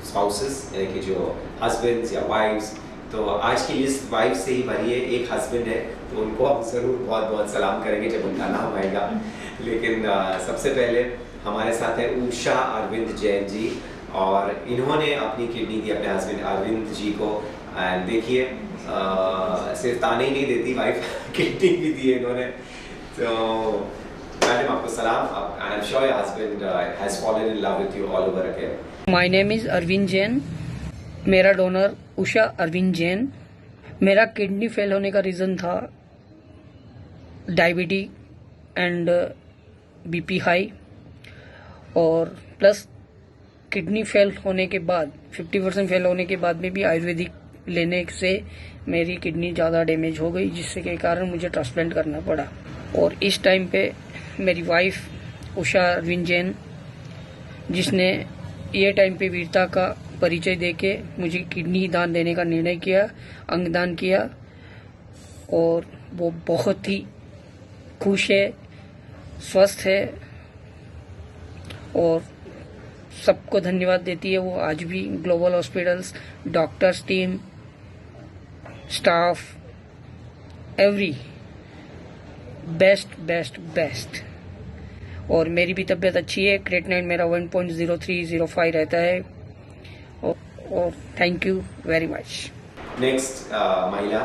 spouses, यानी कि जो हस्बैंड्स या वाइफ्स. तो आज की लिस्ट वाइफ से ही भरी है. एक हस्बैंड है तो उनको हम ज़रूर बहुत बहुत सलाम करेंगे जब उनका नाम आएगा. लेकिन सबसे पहले हमारे साथ है उषा अरविंद जैन जी और इन्होंने अपनी किडनी दी अपने हस्बैंड अरविंद जी को. एंड देखिए सिर्फ ताने ही नहीं देती वाइफ, किडनी भी दी है इन्होंने. तो मैडम आपको सलाम. And I am sure your husband has fallen in love with you all over again. My name is Arvind Jain. मेरा डोनर उषा अरविंद जैन. मेरा किडनी फेल होने का रीज़न था डायबिटीज एंड बीपी हाई, और प्लस किडनी फेल होने के बाद 50% फेल होने के बाद में भी आयुर्वेदिक लेने से मेरी किडनी ज़्यादा डैमेज हो गई, जिससे के कारण मुझे ट्रांसप्लांट करना पड़ा. और इस टाइम पे मेरी वाइफ उषा अरविंद जैन, जिसने ये टाइम पे वीरता का परिचय देके मुझे किडनी दान देने का निर्णय किया, अंगदान किया, और वो बहुत ही खुश है, स्वस्थ है और सबको धन्यवाद देती है. वो आज भी global hospitals, doctors team, staff, every best best best. और मेरी भी तबीयत अच्छी है. क्रेटनाइन मेरा 1.0305 रहता है. और thank you very much. Next महिला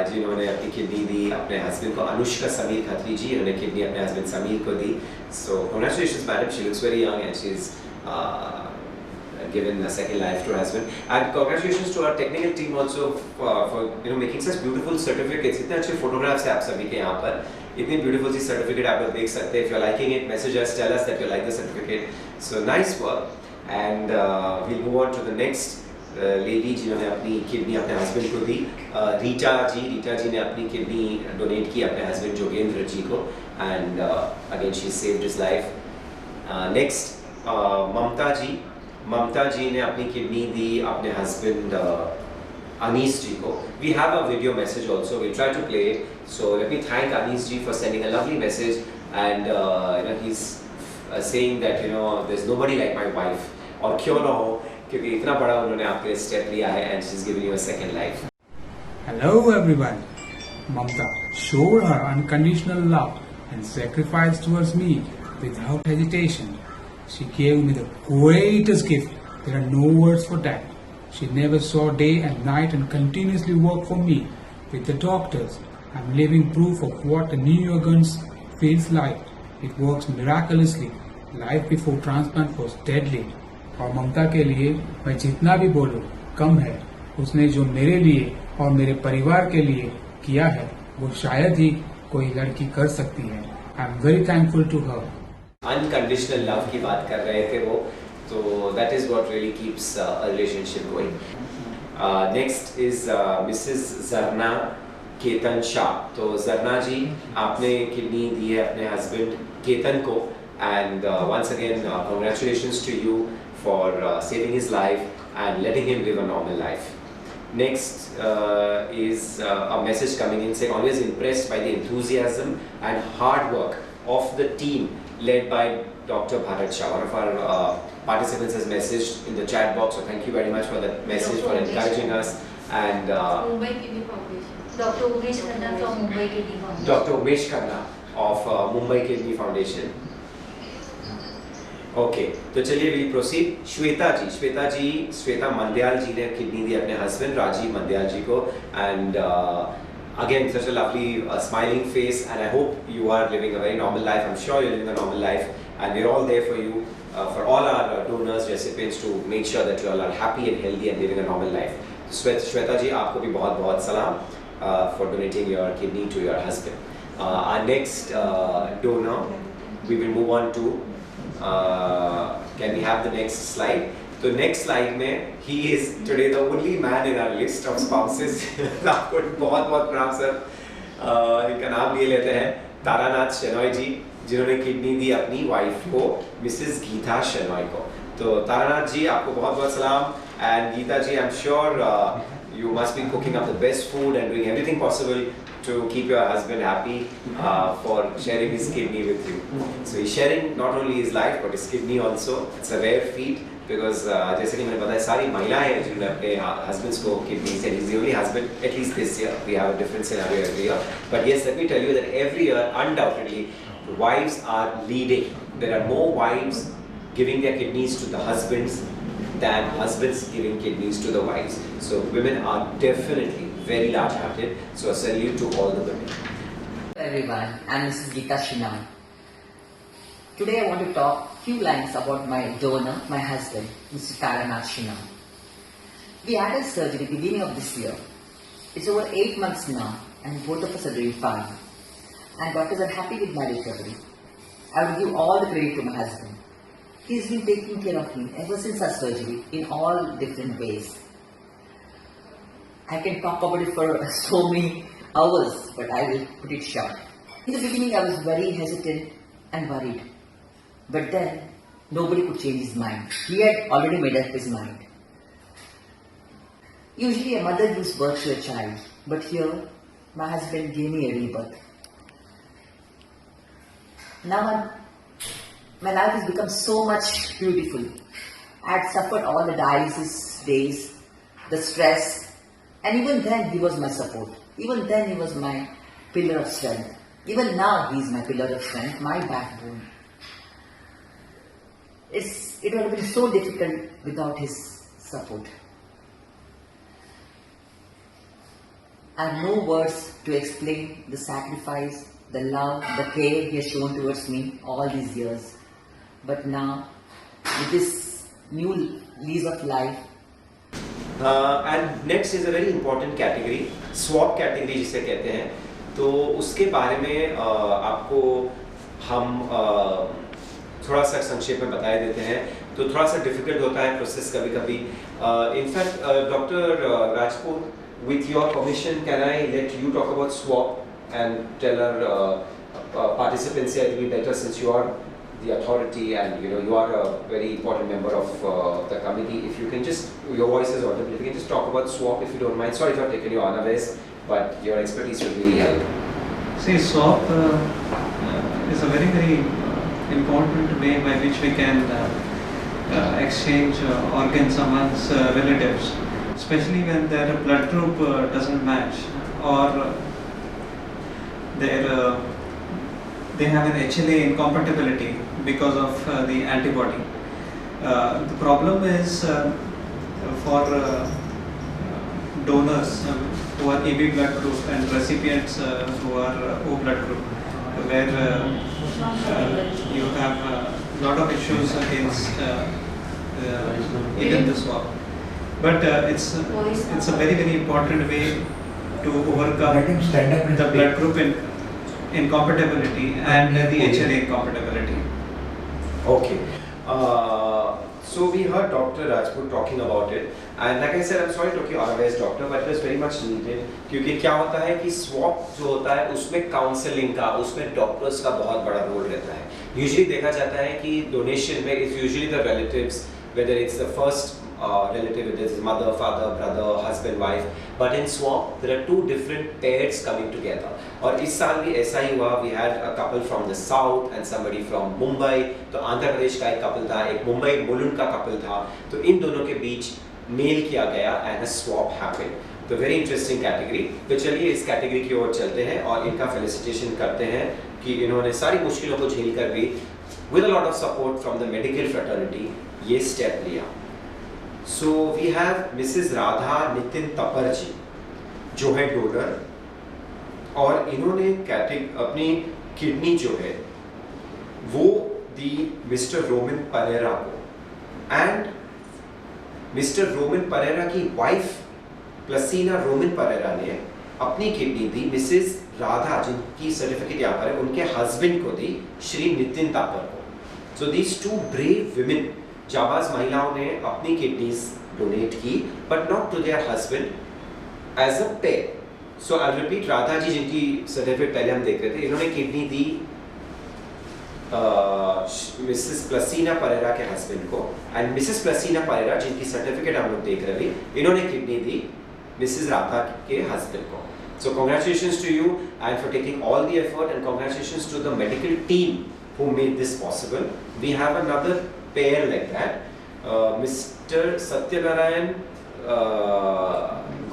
जिन्होंने अपनी किडनी दी अपने हस्बैंड को, अनुष्का समीर खत्री जी, इन्होंने किडनी अपने हस्बैंड समीर को दी. So congratulations madam, she looks very young and she is given a second life to her husband. And congratulations to our technical team also for making such beautiful certificates. इतने अच्छे photographs हैं आप सभी के यहाँ पर. इतनी beautiful सी certificate आप लोग देख सकते हैं. If you're liking it, message us, tell us that you like the certificate. So nice work. And we'll move on to the next lady जिन्होंने अपनी किडनी अपने हस्बैंड को दी. रीटा जी ने अपनी किडनी डोनेट की अपने हस्बैंड जोगेंद्र जी को. And again she saved his life. Next ममता जी ने अपनी किडनी दी अपने husband Anis ji ko. We have a video message also. We'll try to play it. So let me thank Anis ji for sending a lovely message, and he's saying that there's nobody like my wife. और क्यों ना हो, क्योंकि इतना बड़ा उन्होंने आपके लिए स्टेप लिया है, and she's giving you a second life. Hello everyone. Mamta showed her unconditional love and sacrifice towards me without hesitation. She gave me the greatest gift. There are no words for that. She never saw day and night and continuously worked for me with the doctors. I'm living proof of what a new organs feels like. It works miraculously. Life before transplant was deadly. और ममता के लिए मैं जितना भी बोलूं कम है. उसने जो मेरे लिए और मेरे परिवार के लिए किया है वो शायद ही कोई लड़की कर सकती है. I am very thankful to her. Unconditional love की बात कर रहे थे वो, तो that is what really keeps a relationship going. Next is Mrs Jarna Ketan Shah. तो जरना जी, आपने किडनी दी है अपने हस्बैंड केतन को, and once again congratulations to you for saving his life and letting him live a normal life. Next is a message coming in saying, always impressed by the enthusiasm and hard work of the team led by Dr. Bharat Shah. One of our participants has messaged in the chat box, so thank you very much for that message, for encouraging us. And Mumbai Kidney Foundation. Dr. Umesh Khanna from Mumbai Kidney Foundation. Dr. Umesh Khanna of Mumbai Kidney Foundation. Okay, तो चलिए we proceed. Shweta Mandyal ji ने kidney दी अपने husband Rajiv Mandyal ji को, and again such a lovely smiling face, and I hope you are living a very normal life. I am sure you are living a normal life, and we are all there for you, for all our donors, recipients, to make sure that you all are happy and healthy and living a normal life. Shweta ji, आपको भी बहुत बहुत सलाम for donating your kidney to your husband. Our next donor, we will move on to can we have the next slide? तो next slide में he is today the only man in our list of spouses. आपको बहुत बहुत प्रणाम sir. इनका नाम लिए लेते हैं तारानाथ शेनॉय जी, जिन्होंने किडनी दी अपनी वाइफ को, मिसेस गीता शेनॉय को. तो तारानाथ जी, आपको बहुत बहुत सलाम. And Geeta ji, I am sure you must be cooking up the best food and doing everything possible to keep your husband happy for sharing his kidney with you. So he's sharing not only his life but his kidney also. It's a rare feat because जैसे कि मैंने बताया, सारी महिलाएं हैं जिन्होंने अपने husbands को kidneys दिए. He's the only husband, at least this year. We have a different scenario every year. But yes, let me tell you that every year, undoubtedly, wives are leading. There are more wives giving their kidneys to the husbands than husbands giving kidneys to the wives. So women are definitely very large-hearted. So a salute to all the women. Hello everyone, I'm Mrs. Geeta Shinam. Today I want to talk few lines about my donor, my husband, Mr. Taranath Shinam. We had a surgery beginning of this year. It's over 8 months now, and both of us are doing fine. And doctors are happy with my recovery. I would give all the credit to my husband. He's been taking care of me ever since our surgery in all different ways. I can talk about it for so many hours, but I will put it short. In the beginning, I was very hesitant and worried. But then, nobody could change his mind. He had already made up his mind. Usually, a mother gives birth to a child, but here, my husband gave me a rebirth. Now, my life has become so much beautiful. I had suffered all the dialysis days, the stress, and even then he was my support. Even then he was my pillar of strength. Even now he is my pillar of strength, my backbone. It would have been so difficult without his support. I have no words to explain the sacrifice, the love, the care he has shown towards me all these years. But now, with this new lease of life. And next is a very important category, swap category जिसे कहते हैं. तो उसके बारे में आपको हम थोड़ा सा संक्षेप में बता देते हैं. तो थोड़ा सा डिफिकल्ट होता है प्रोसेस कभी कभी. In fact doctor Rajput, with your permission, can I let you talk about swap and tell our participants here? It will be better since you are the authority, and you are a very important member of the committee. If you can just, your voice is audible, if you can just talk about SWAP if you don't mind. Sorry if I've taken you unawares, but your expertise will really help. See, SWAP is a very, very important way by which we can exchange organs amongst relatives, especially when their blood group doesn't match, or they have an HLA incompatibility because of the antibody. The problem is for donors who are AB blood group and recipients who are O blood group, where you have a lot of issues against even the swap. But it's a very, very important way to overcome the blood group incompatibility and the HLA incompatibility. Okay. So we heard Dr. Rajput talking about it, and like I said, I'm sorry to talk unawares doctor, but it was very much needed. क्योंकि क्या होता है कि swap जो होता है उसमें counselling का, उसमें डॉक्टर्स का बहुत बड़ा रोल रहता है. यूजुअली देखा जाता है कि डोनेशन में it's usually the relatives, whether it's the first relative, whether it's mother, father, brother, husband, wife, but in swap there are two different pairs coming together. और इस साल भी ऐसा ही हुआ. We had a couple from the south and somebody from Mumbai. तो आंध्र प्रदेश का एक couple था, एक मुंबई मुलुंड का कपल था. तो इन दोनों के बीच मेल किया गया and a swap happened. तो वेरी इंटरेस्टिंग कैटेगरी. तो चलिए इस कैटेगरी की ओर चलते हैं और इनका फेलिसिटेशन करते हैं कि इन्होंने सारी मुश्किलों को झेल कर भी with a lot of support from the medical fraternity ये स्टेप लिया. So we have Mrs. Radha Nitin Tapar ji जो है डोनर, और इन्होंने अपनी किडनी जो है वो दी मिस्टर रोमन परेरा को, एंड मिस्टर रोमन परेरा की वाइफ प्लसीना रोमन परेरा ने अपनी किडनी दी मिसेस राधा, जिनकी सर्टिफिकेट यहाँ पर है, उनके हस्बैंड को दी श्री नितिन तापर को. So these two brave women, जाबाज महिलाओं ने अपनी किडनीज डोनेट की, but not to their husband, as a pair. So I repeat, Radha ji जिनकी सर्टिफिकेट पहले हम देख रहे थे, इन्होंने किडनी दी मिसेस प्लसीना परेरा के हस्बैंड को, एंड मिसेस प्लसीना परेरा जिनकी सर्टिफिकेट हम लोग देख रहे थे, इन्होंने किडनी दी मिसेस राधा के हस्बैंड को. So congratulations to you and for taking all the effort, and congratulations to the medical team who made this possible. We have another pair like that, Mr. Satyanarayan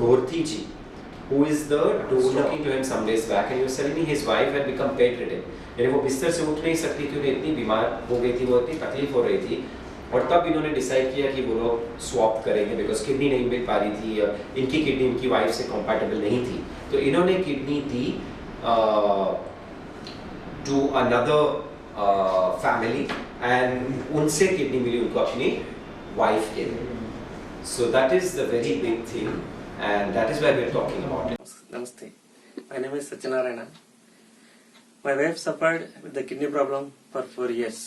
Gorthi ji, who is the donor. Talking to him some days back, and he was telling me his wife had become bedridden. यानी वो बिस्तर से उठ नहीं सकती थी, उन्हें इतनी बीमार हो गई थी, वो इतनी तकलीफ हो रही थी, और तब इन्होंने डिसाइड किया कि वो लोग स्वैप करेंगे बिकॉज किडनी नहीं मिल पा रही थी, इनकी किडनी इनकी वाइफ से कंपैटिबल नहीं थी. तो इन्होंने किडनी दी टू अनदर फैमिली, एंड उनसे किडनी मिली उनको अपनी वाइफ के लिए. So that is the very big thing, and that is why we are talking about it. Namaste. My name is Satyanarayana. My wife suffered with the kidney problem for 4 years.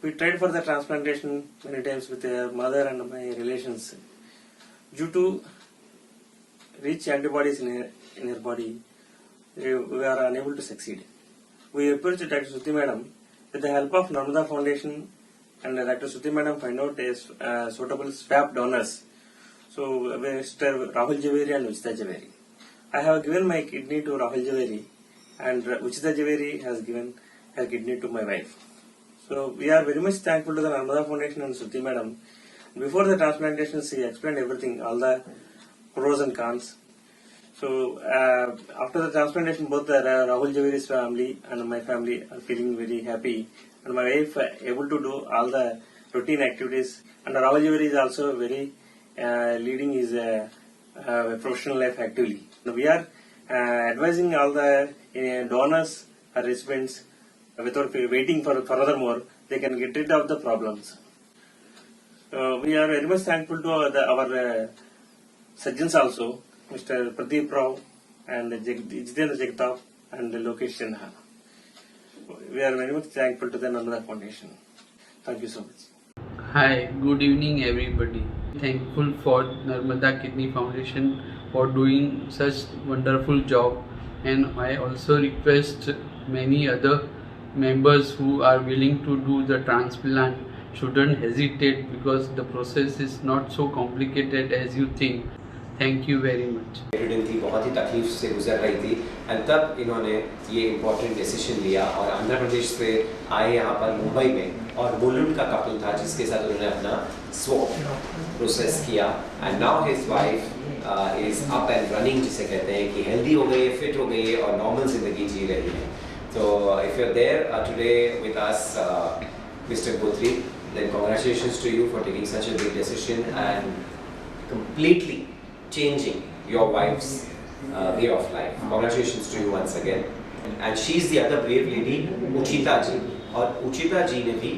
We tried for the transplantation many times with her mother and my relations. Due to rich antibodies in her body, we are unable to succeed. We approached Dr. Suti Madam with the help of Narmada Foundation, and Dr. Suti Madam find out suitable swap donors. So Mr. Rahul Javeri and Uchita Javeri. I have given my kidney to Rahul Javeri, and Uchita Javeri has given her kidney to my wife. So we are very much thankful to the Narmada Foundation and Suti Madam. Before the transplantation, she explained everything, all the pros and cons. So after the transplantation, both the Rahul Javeri's family and my family are feeling very happy, and my wife able to do all the routine activities. And Rahul Javeri is also very leading his professional life actively. Now we are advising all the donors or recipients, without waiting for furthermore, they can get rid of the problems. We are very much thankful to our surgeons also, Mr. Pradeep Rao and Jitendra Jagtap and Lokesh Sinha. We are very much thankful to the Narmada Foundation. Thank you so much. Hi, good evening everybody. Thankful for Narmada Kidney Foundation for doing such wonderful job, and I also request many other members who are willing to do the transplant shouldn't hesitate, because the process is not so complicated as you think. Thank you very much. थी, बहुत ही तकलीफ से गुजर रही थी, और तब इन्होंने ये इम्पोर्टेंट डिसीजन लिया और आंध्र प्रदेश से आए यहाँ पर मुंबई में, और मुलुंड का कपल था जिसके साथ उन्होंने अपना स्वैप प्रोसेस किया, and now his wife is up and running, जिसे कहते हैं कि हेल्दी हो गई है, फिट हो गई है और नॉर्मल जिंदगी जी रही है. तो if you are there today with us Mr Gotri, then congratulations to you for taking such a big decision and completely changing your wife's way of life. Congratulations to you once again. And she's the other brave lady, Uchita ji. और Uchida जी ने भी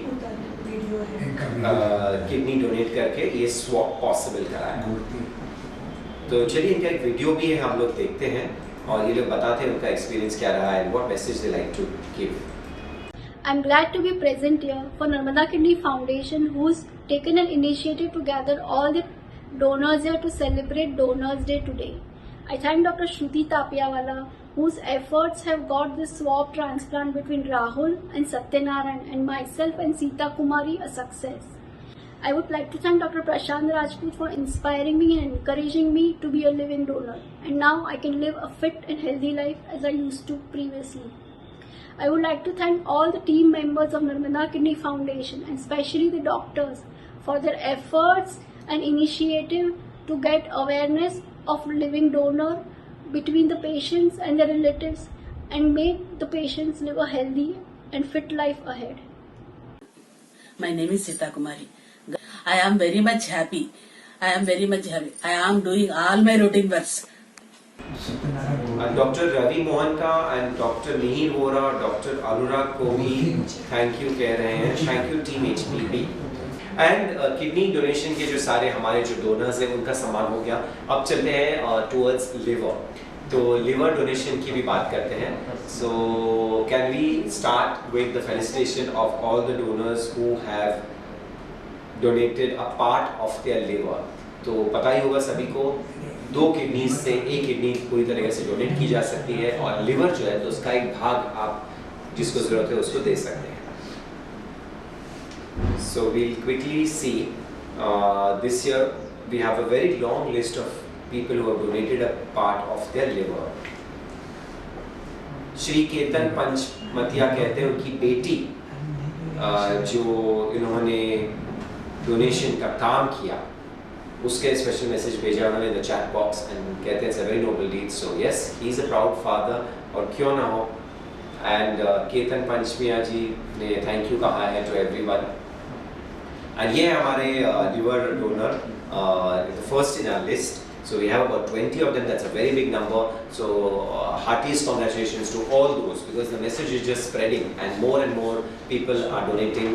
kidney donate करके ये swap possible कराया. तो चलिए इनका एक वीडियो भी है, हम लोग देखते हैं और ये लोग बताते हैं उनका एक्सपीरियंस क्या रहा है and what message they like to give. I'm glad to be present here for Narmada Kidney Foundation, who's taken an initiative to gather all the donors here to celebrate Donors Day today. I thank Dr. Shruti Tapiawala, whose efforts have got this swap transplant between Rahul and Satyanarayan and myself and Sita Kumari a success. I would like to thank Dr. Prashant Rajput for inspiring me and encouraging me to be a living donor. And now I can live a fit and healthy life as I used to previously. I would like to thank all the team members of Narmada Kidney Foundation and especially the doctors for their efforts and initiative to get awareness of living donor between the patients and their relatives and make the patients live a healthy and fit life ahead. My name is Sita Kumari. I am very much happy. I am doing all my routine works. Doctor Ravi Mohan का and doctor Mihir Vora, doctor Anurag को भी thank you कह रहे हैं. Thank you team HPP. And kidney donation के जो सारे हमारे जो डोनर्स हैं उनका सम्मान हो गया. अब चलते हैं टुवर्ड्स लिवर. तो लिवर डोनेशन की भी बात करते हैं. So can we start with the felicitation of all the donors who have donated a part of their liver. तो पता ही होगा सभी को 2 किडनी से एक किडनी पूरी तरीके से डोनेट की जा सकती है, और लिवर जो है तो उसका एक भाग आप जिसको जरूरत है उसको दे सकते हैं. So we'll quickly see this year we have a very long list of people who have donated a part of their liver. Shri Ketan Panchamatiya कहते हैं उनकी बेटी जो इन्होंने डोनेशन का काम किया उसके स्पेशल मैसेज भेजा उन्होंने in the chat box and कहते हैं it's a very noble deed. So yes, he is a proud father, और क्यों ना हो. एंड केतन पंचमिया जी ने थैंक यू कहा है टू एवरीवन. एंड ये हमारे liver donor first in our list. So we have about 20 of them. That's a very big number. So heartiest congratulations to all those, because the message is just spreading and more people are donating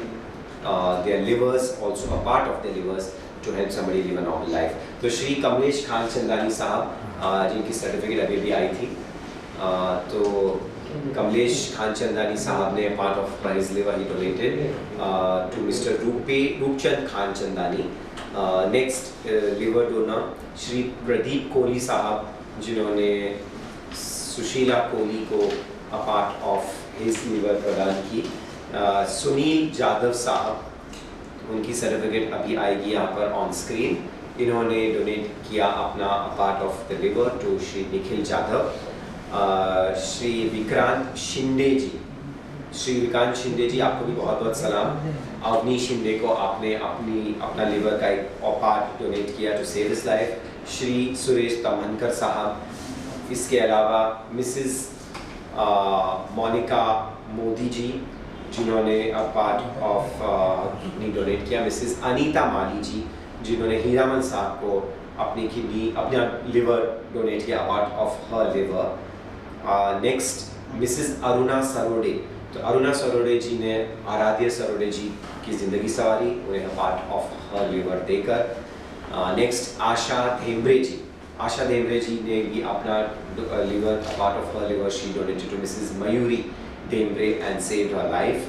their livers, also a part of their livers, to help somebody live a normal life. तो श्री कमलेश खान चंदानी साहब जिनकी certificate अभी भी आई थी, तो कमलेश खान चंदानी साहब ने part of his liver he donated to Mr Roopchand Khan Chandani. Next liver donor Shri Pradeep Kohli साहब, जिन्होंने सुशीला कोहली को a part of his liver प्रदान की. सुनील जाधव साहब, उनकी सर्टिफिकेट अभी आएगी यहाँ पर ऑन स्क्रीन. इन्होंने डोनेट किया अपना part of the liver to Shri Nikhil Jadhav. Shri Vikrant Shinde ji, आपको भी बहुत बहुत सलाम. अवनी शिंदे को आपने अपना लिवर का एक और पार्ट डोनेट किया to save his life. Shri Suresh Tamankar साहब, इसके अलावा मिसेस मोनिका मोदी जी, जिन्होंने a part of kidney donate किया. मिसेस अनीता माली जी, जिन्होंने हीरामन साहब को अपना लिवर डोनेट किया, part of her liver. Next Mrs Aruna Sarode. तो अरुणा सरोडे जी ने आराध्य सरोडे जी की जिंदगी सवारी, उन्हें पार्ट ऑफ हर लिवर देकर. नेक्स्ट आशा धेम्ब्रे जी ने भी अपना liver, part of her liver she donated to Mrs Mayuri Dembre and saved her life.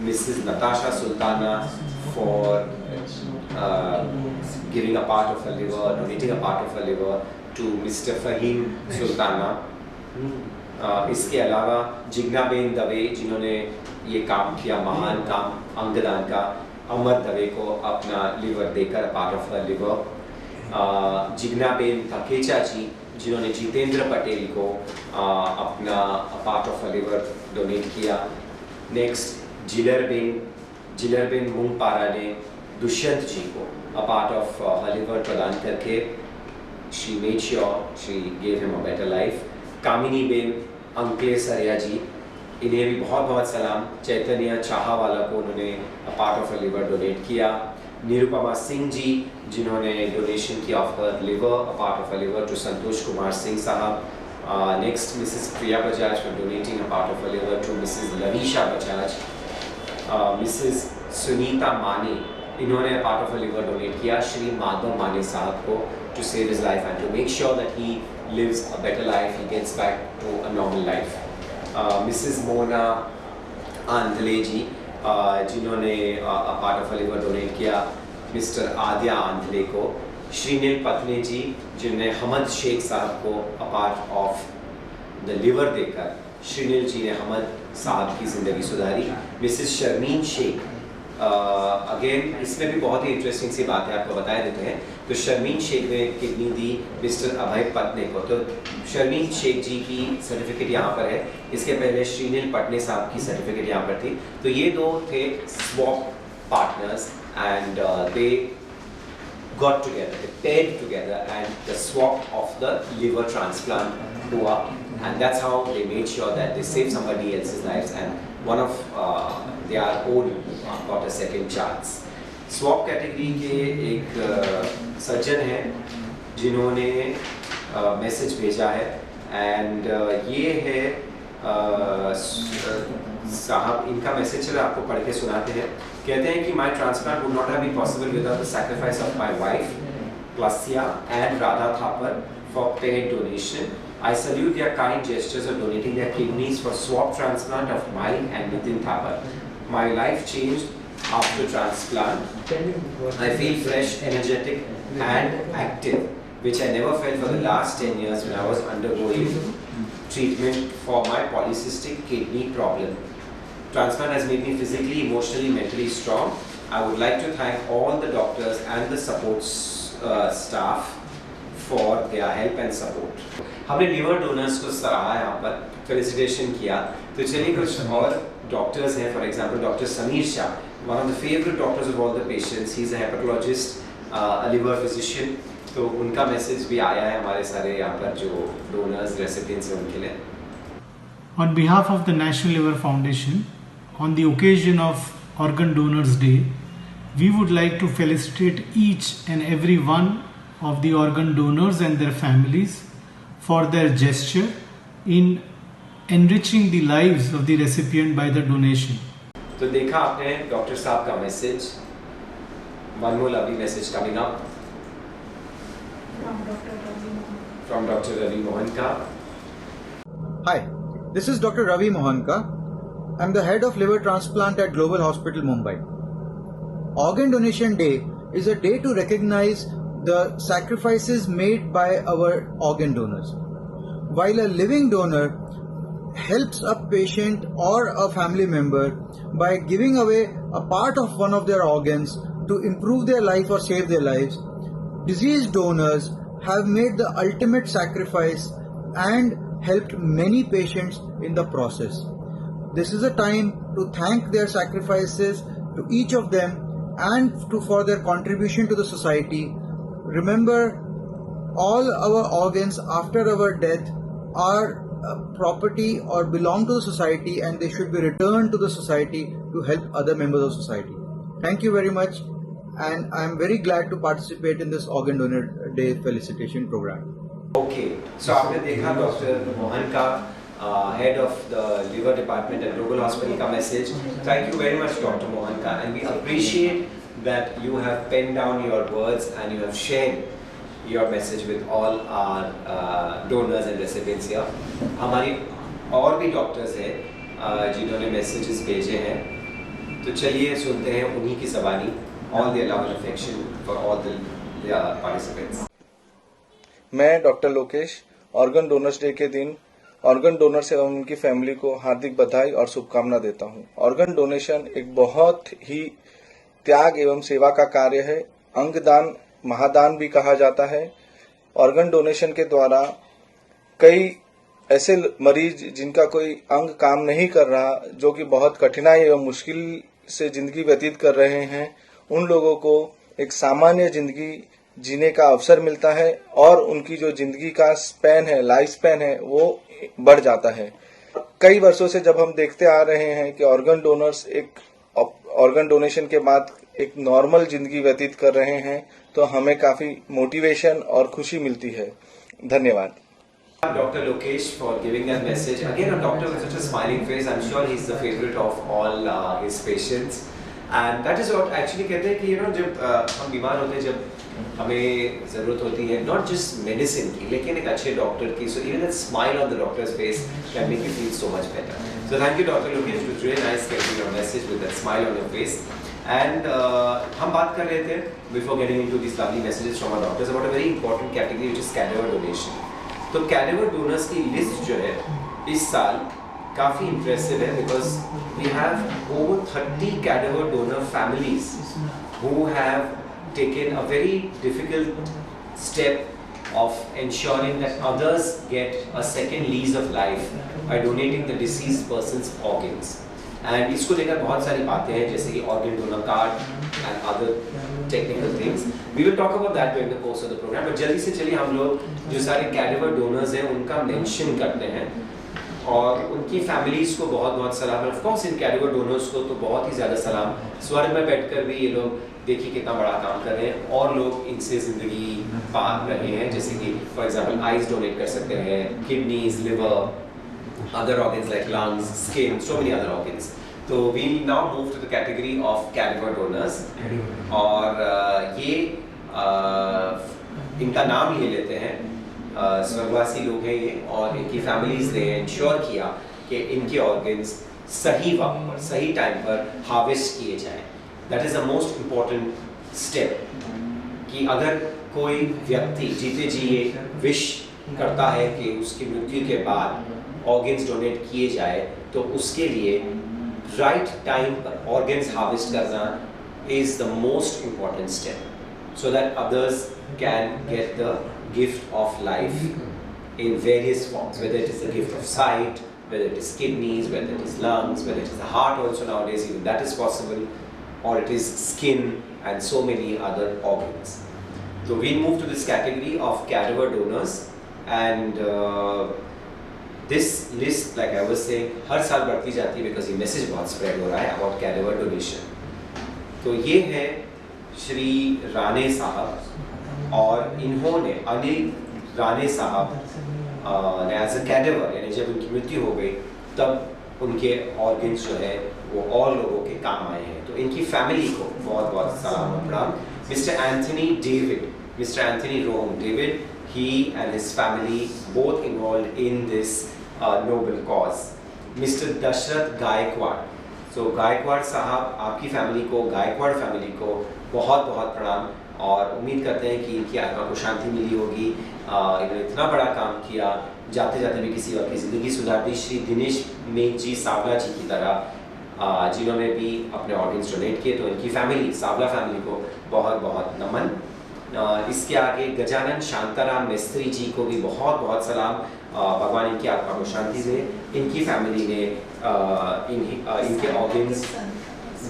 Mrs. Natasha Sultana for giving a part of her liver, donating a part of her liver to Mr. Fahim Sultana. इसके अलावा जिग्नाबेन दवे जिन्होंने ये काम किया, महान काम अंगदान का, अमर दवे को अपना लिवर देकर पार्ट ऑफ हर लिवर, जिग्नाबेन थकेचा जी जिन्होंने जितेंद्र पटेल को अपना पार्ट ऑफ लिवर डोनेट किया। नेक्स्ट जिलरबेन मुंगपारा ने दुष्यंत जी को अ पार्ट ऑफ लिवर प्रदान करके she made sure she gave him a better life. Kamini Ben Ankleshwaria ji, इन्हें भी बहुत बहुत सलाम। चैतन्य चाहावाला को उन्होंने a part of liver donate किया। निरुपमा सिंह जी जिन्होंने डोनेशन किया of her liver, a part of liver to Santosh Kumar Singh साहब। Next Mrs Priya Bajaj for donating a part of liver to Mrs Lavisha Bajaj. Mrs Sunita Mane, इन्होंने a part of liver donate किया श्री माधव माने साहब को to save his life and to make sure that he lives a better life, he gets back to a normal life. Mrs. Mona Andle ji जिन्होंने a part of a liver donate किया Mr. आद्या आंधले को। श्रीनील पत्नी जी जिन्होंने हमद शेख साहब को a part of the liver देकर श्रीनील जी ने हमद साहब की ज़िंदगी सुधारी। मिसेस शर्मीन शेख, अगेन इसमें भी बहुत ही इंटरेस्टिंग सी बात है, आपको बता देते हैं। तो शर्मीन शेख ने किडनी दी मिस्टर अभय पटने को। तो शर्मीन शेख जी की सर्टिफिकेट यहाँ पर है, इसके पहले श्रीनील पटने साहब की सर्टिफिकेट यहाँ पर थी। तो ये दो थे swap partners and they got together, they paired together and the swap of the liver transplant हुआ, and that's how they made sure that they saved somebody else's lives and one of their own got a second chance. Swap category के एक सज्जन हैं जिन्होंने message भेजा है and ये है साहब, इनका मैसेज चलो आपको पढ़ के सुनाते हैं। कहते हैं कि my transplant would not have been possible without the sacrifice of my wife Plasya and Radha Thapar for paired donation. I salute their kind gestures of donating their kidneys for swap transplant of mine and Nitin Thapar. My life changed after transplant. I feel fresh, energetic and active, which I never felt for the last 10 years when I was undergoing treatment for my polycystic kidney problem. Transplant has made me physically, emotionally, mentally strong. I would like to thank all the doctors and the support staff for their help and support. हमने liver donors को सराहा यहाँ पर, felicitation किया। तो चलिए कुछ और डॉक्टर्स हैं, for example doctor Sameer Shah, one of the favourite doctors of all the patients, he is a hepatologist, a liver physician. तो उनका मैसेज भी आया है हमारे सारे यहाँ पर जो डोनर्स रेसिपिएंट्स हैं उनके लिए। On behalf of the National Liver Foundation, on the occasion of Organ Donors Day, we would like to felicitate each and every one of the organ donors and their families for their gesture in enriching the lives of the recipient by the donation. तो देखा आपने doctor साहब का message. One more lovely message coming up from Dr. Ravi Mohanka. Hi, this is Dr. Ravi Mohanka. I'm the head of liver transplant at Global Hospital, Mumbai. Organ Donation Day is a day to recognize the sacrifices made by our organ donors. While a living donor helps a patient or a family member by giving away a part of one of their organs to improve their life or save their lives, deceased donors have made the ultimate sacrifice and helped many patients in the process. This is a time to thank their sacrifices to each of them and for their contribution to the society. Remember, all our organs after our death are property or belong to the society, and they should be returned to the society to help other members of society. Thank you very much, and I am very glad to participate in this Organ Donor Day felicitation program. Okay, so आपने देखा doctor Mohan का head of the liver department at Global Hospital का message. Thank you very much, Dr. Mohanka, and we appreciate that you have penned down your words and you have shared your message with all our donors and recipients here. हमारी और भी doctors हैं जिन्होंने messages भेजे हैं, तो चलिए सुनते हैं उन्हीं की ज़बानी। All the love and affection for all the participants. मैं doctor Lokesh organ donors day के दिन ऑर्गन डोनर्स एवं उनकी फैमिली को हार्दिक बधाई और शुभकामना देता हूं। ऑर्गन डोनेशन एक बहुत ही त्याग एवं सेवा का कार्य है। अंगदान महादान भी कहा जाता है। ऑर्गन डोनेशन के द्वारा कई ऐसे मरीज जिनका कोई अंग काम नहीं कर रहा, जो कि बहुत कठिनाई एवं मुश्किल से जिंदगी व्यतीत कर रहे हैं, उन लोगों को एक सामान्य जिंदगी जीने का अवसर मिलता है और उनकी जो जिंदगी का स्पैन है, लाइफ स्पैन है, वो बढ़ जाता है। कई वर्षों से जब हम देखते आ रहे हैं कि ऑर्गन डोनर्स एक ऑर्गन डोनेशन के बाद एक नॉर्मल जिंदगी व्यतीत कर रहे हैं, तो हमें काफी मोटिवेशन और खुशी मिलती है। धन्यवाद। Dr. Lokesh for giving that message. Again, a doctor with such a smiling face. I'm sure he's the favorite of all his patients. And that is what actually कहते हैं कि जब हम बीमार होते हैं, जब हमें ज़रूरत होती है not just medicine की, लेकिन एक अच्छे डॉक्टर की. So even that smile on the doctor's face can make you feel so much better. So thank you, Dr. Lokesh. It was really nice getting your message with that smile on your face. And हम बात कर रहे थे before getting into these lovely messages from our doctors about a very important category which is cadaver donation. तो cadaver donors की list जो है इस साल काफ़ी इम्प्रेसिव है, because we have over 30 cadaver donor families who have taken a very difficult step of ensuring that others get a second lease of life by donating the deceased person's organs. And इसको लेकर बहुत सारी बातें हैं, जैसे कि organ donor card and other technical things. We will talk about that during the course of the programme. But जल्दी से चलिए हम लोग जो सारे कैडेवर डोनर्स हैं उनका मेंशन करते हैं और उनकी फैमिलीज को बहुत बहुत सलाम. Of course in cadaver donors को तो बहुत ही ज़्यादा सलाम. स्वर्ग में बैठकर भी ये लोग देखिए कितना बड़ा काम कर रहे हैं और लोग इनसे ज़िंदगी पार रहे हैं. जैसे कि फॉर एग्जाम्पल आइज डोनेट कर सकते हैं, kidneys, liver, other organs like lungs, skin, so many other organs. So we now move to the category of cadaver donors. और ये इनका नाम ले लेते हैं, स्वर्गवासी लोग हैं ये, और इनकी फैमिलीज ने इंश्योर किया कि इनके ऑर्गन्स सही वक्त पर सही टाइम पर हार्वेस्ट किए जाएं. That is the most important step कि अगर कोई व्यक्ति जीते जी ये विश करता है कि उसकी मृत्यु के बाद ऑर्गन्स डोनेट किए जाए, तो उसके लिए राइट टाइम पर ऑर्गन्स हार्वेस्ट करना is the most important step, so that others can get the gift of life in various forms, whether it is the gift of sight, whether it is kidneys, whether it is lungs, whether it is the heart also nowadays, even that is possible, or it is skin and so many other organs. So we move to this category of cadaver donors, and this list, like I was saying, हर साल बढ़ती जाती है because ये message बहुत spread हो रहा है about cadaver donation. तो ये है श्री राणे साहब, और इन्होंने अनिल राणे साहब ने एज अ कैडेवर, यानी जब उनकी मृत्यु हो गई तब उनके ऑर्गन्स जो है वो और लोगों के काम आए हैं. तो इनकी फैमिली को बहुत बहुत सलाम और प्रणाम. Mister Anthony David, Mr. Anthony Roham David, he and his family both involved in this noble cause. Mr. Dashrath Gaikwad. So Gaikwad साहब, आपकी फैमिली को, गायकवाड़ फैमिली को बहुत बहुत प्रणाम, और उम्मीद करते हैं कि इनकी आत्मा को शांति मिली होगी. इन्होंने इतना बड़ा काम किया, जाते जाते भी किसी और की ज़िंदगी सुधार दी. श्री दिनेश मेघ जी सावला जी की तरह जिन्होंने भी अपने ऑर्गन्स डोनेट किए, तो इनकी फैमिली, सावला फैमिली को बहुत बहुत नमन. इसके आगे गजानन शांताराम मिस्त्री जी को भी बहुत बहुत सलाम. भगवान इनकी आत्मा को शांति दे. इनकी फैमिली ने इनके ऑर्गन्स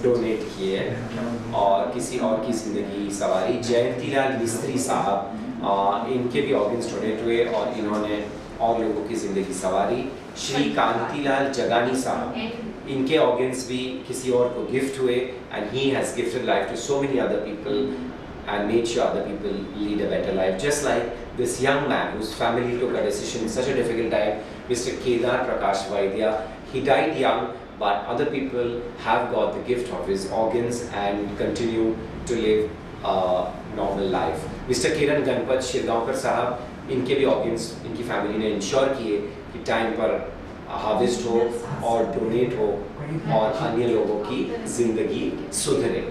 डोनेट किए और किसी और की ज़िंदगी संवारी. जयंतीलाल मिस्त्री साहब, इनके भी ऑर्गन्स डोनेट हुए और इन्होंने और लोगों की ज़िंदगी संवारी. श्री कांतिलाल जगानी साहब, इनके ऑर्गन्स भी किसी और को गिफ्ट हुए, and he has gifted life to so many other people and made sure other people lead a better life. Just like this young man whose family took a decision in such a difficult time, Mr. Kedar Prakash Vaidya. He died young, but other people have got the gift of his organs and continue to live a normal life. Mr. Kiran Ganpat Shirgaonkar Sahab, इनके भी organs इनकी family ने ensure किए कि time पर harvest हो और donate हो और अन्य लोगों की ज़िंदगी सुधरे.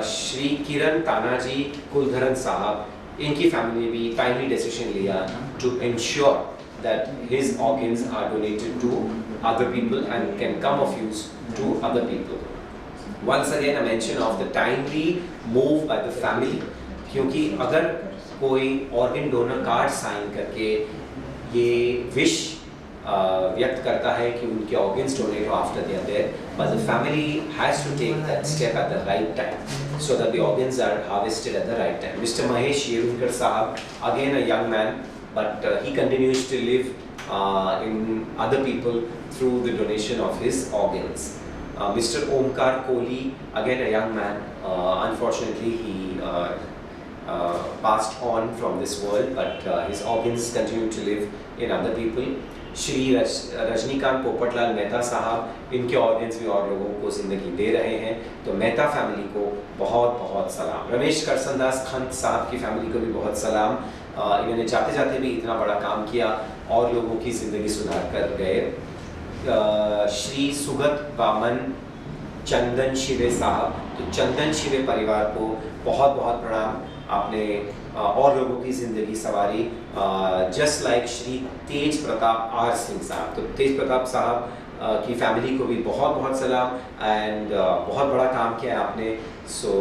श्री किरण तानाजी कुलधरन साहब, इनकी फैमिली ने भी टाइमली डिसीजन लिया to ensure that his organs are donated to other people and can come of use to other people. Once again a mention of the timely move by the family, क्योंकि अगर कोई organ donor card sign करके ये wish व्यक्त करता है कि उनके organs donate हो after they are dead, but the family has to take that step at the right time so that the organs are harvested at the right time. Mr. Mahesh Yerunkar Sahab, again a young man, but he continues to live in other people through the donation of his organs. Mr. Omkar Kohli, again a young man, unfortunately he passed on from this world, but his organs continue to live in other people. Shri Rajinikanth Popatlal Mehta साहब, इनके organs भी और लोगों को ज़िंदगी दे रहे हैं, तो मेहता फैमिली को बहुत बहुत सलाम। रमेश करसनदास खंत साहब की फैमिली को भी बहुत सलाम। इन्होंने जाते जाते भी इतना बड़ा काम किया और लोगों की ज़िंदगी सुधार कर गए। श्री सुगत वामन चंदन शिवे साहब, तो चंदन शिवे परिवार को बहुत बहुत प्रणाम, आपने और लोगों की ज़िंदगी सवारी। Just like Shri Tej Pratap R Singh साहब, तो तेज प्रताप साहब की फैमिली को भी बहुत बहुत सलाम एंड बहुत बड़ा काम किया है आपने, सो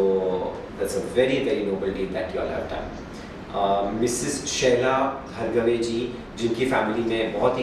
that's a very very noble deed that you all have done. Mrs Shaila Hargave ji, जिनकी फैमिली ने बहुत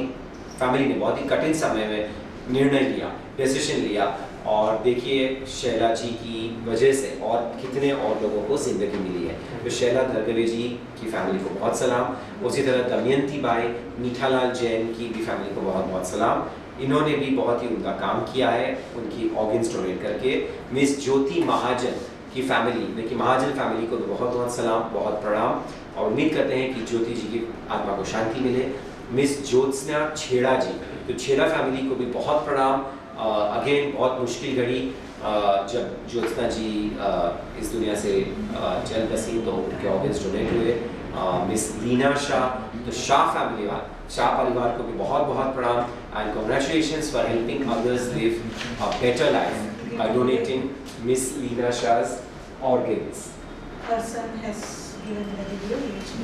ही कठिन समय में निर्णय लिया, डिसीजन लिया, और देखिए शैला जी की वजह से और कितने और लोगों को ज़िंदगी मिली है। तो शैला धरगवे जी की फैमिली को बहुत सलाम। उसी तरह दमयंती बाई मीठालाल जैन की भी फैमिली को बहुत बहुत सलाम। इन्होंने भी बहुत ही उनका काम किया है उनकी ऑर्गन्स डोनेट करके। मिस ज्योति महाजन की फैमिली, देखिए महाजन फैमिली को बहुत बहुत सलाम, बहुत प्रणाम, और उम्मीद करते हैं कि ज्योति जी की आत्मा को शांति मिले। मिस ज्योत्सना छेड़ा जी, तो छेड़ा फैमिली को भी बहुत प्रणाम। अगेन बहुत मुश्किल घड़ी जब ज्योत्सना जी इस दुनिया से चल बसी, तो उनके ऑर्गन्स डोनेट हुए। मिस लीना शाह, तो शाह परिवार को भी बहुत बहुत प्रणाम and congratulations for helping others live a better life by donating miss Leena Shah's organs.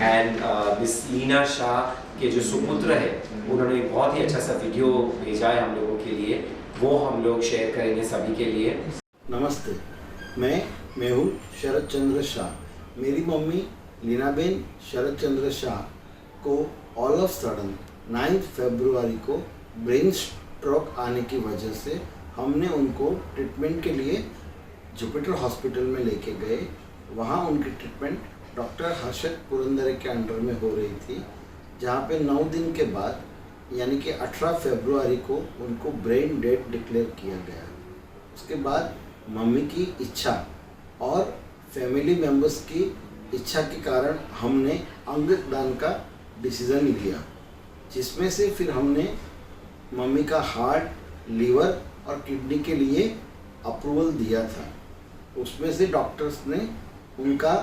And miss Leena Shah के जो सुपुत्र है, उन्होंने बहुत ही अच्छा सा वीडियो भेजा है हम लोगों के लिए, वो हम लोग शेयर करेंगे सभी के लिए। नमस्ते, मैं हूँ शरद चंद्र शाह। मेरी मम्मी लीनाबेन शरद चंद्र शाह को ऑल ऑफ सडन 9 फरवरी को ब्रेन स्ट्रोक आने की वजह से हमने उनको ट्रीटमेंट के लिए जुपिटर हॉस्पिटल में लेके गए। वहाँ उनकी ट्रीटमेंट डॉक्टर हर्षद पुरंदरे के अंडर में हो रही थी, जहाँ पे 9 दिन के बाद यानी कि 18 फरवरी को उनको ब्रेन डेड डिक्लेयर किया गया। उसके बाद मम्मी की इच्छा और फैमिली मेम्बर्स की इच्छा के कारण हमने अंगदान का डिसीज़न लिया, जिसमें से फिर हमने मम्मी का हार्ट, लीवर और किडनी के लिए अप्रूवल दिया था। उसमें से डॉक्टर्स ने उनका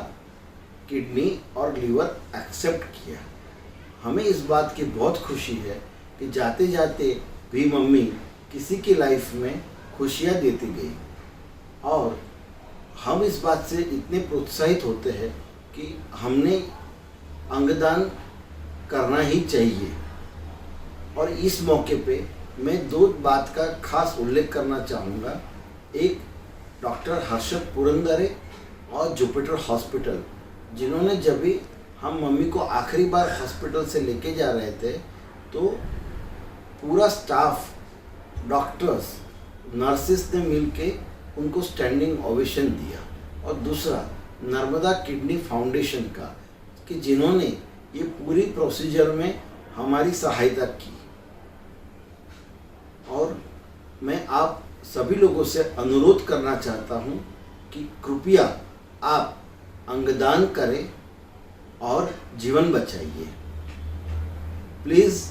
किडनी और लीवर एक्सेप्ट किया। हमें इस बात की बहुत खुशी है कि जाते जाते भी मम्मी किसी की लाइफ में खुशियाँ देती गई, और हम इस बात से इतने प्रोत्साहित होते हैं कि हमने अंगदान करना ही चाहिए। और इस मौके पे मैं 2 बात का खास उल्लेख करना चाहूँगा। एक, डॉक्टर हर्षद पुरंदरे और जुपिटर हॉस्पिटल, जिन्होंने जब भी हम मम्मी को आखिरी बार हॉस्पिटल से लेके जा रहे थे, तो पूरा स्टाफ, डॉक्टर्स, नर्सिस ने मिलके उनको स्टैंडिंग ओवेशन दिया। और दूसरा, नर्मदा किडनी फाउंडेशन का, कि जिन्होंने ये पूरी प्रोसीजर में हमारी सहायता की। और मैं आप सभी लोगों से अनुरोध करना चाहता हूँ कि कृपया आप अंगदान करें और जीवन बचाइए। Please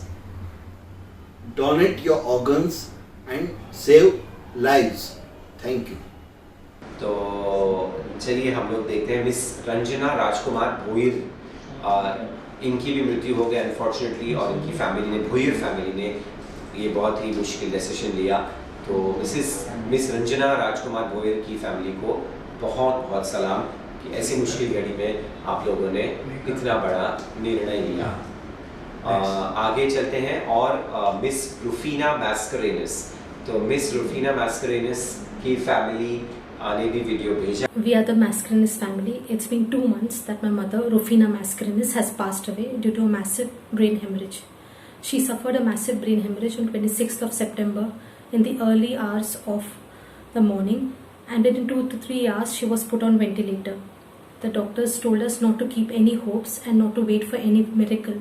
donate your organs and save lives. Thank you. तो चलिए हम लोग देखते हैं मिस रंजना राजकुमार भोईर, इनकी भी मृत्यु हो गई अनफॉर्चुनेटली, और इनकी फैमिली ने, भोईर फैमिली ने ये बहुत ही मुश्किल डिसीजन लिया। तो मिस रंजना राजकुमार भोईर की फैमिली को बहुत बहुत सलाम कि ऐसी मुश्किल घड़ी में आप लोगों ने इतना बड़ा निर्णय लिया। आगे चलते हैं और मिस रूफीना मैस्करेनिस, तो मिस रूफीना मैस्करेनिस की फैमिली ने भी वीडियो भेजा। We are the Mascarenis family. It's been 2 months that my mother, Rufina Mascarenis, has passed away due to a massive brain hemorrhage. She suffered a massive brain hemorrhage on 26th of September in the early hours of the morning, and within 2 to 3 hours she was put on ventilator. The doctors told us not to keep any hopes and not to wait for any miracle.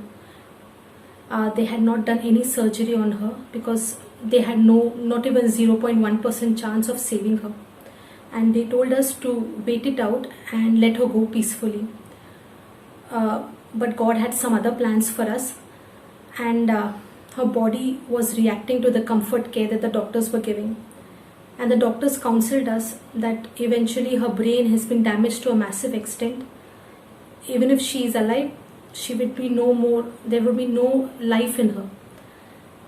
They had not done any surgery on her because they had not even 0.1% chance of saving her. And they told us to wait it out and let her go peacefully. But God had some other plans for us, and her body was reacting to the comfort care that the doctors were giving. And the doctors counseled us that eventually her brain has been damaged to a massive extent. Even if she is alive, she would be no more, there would be no life in her.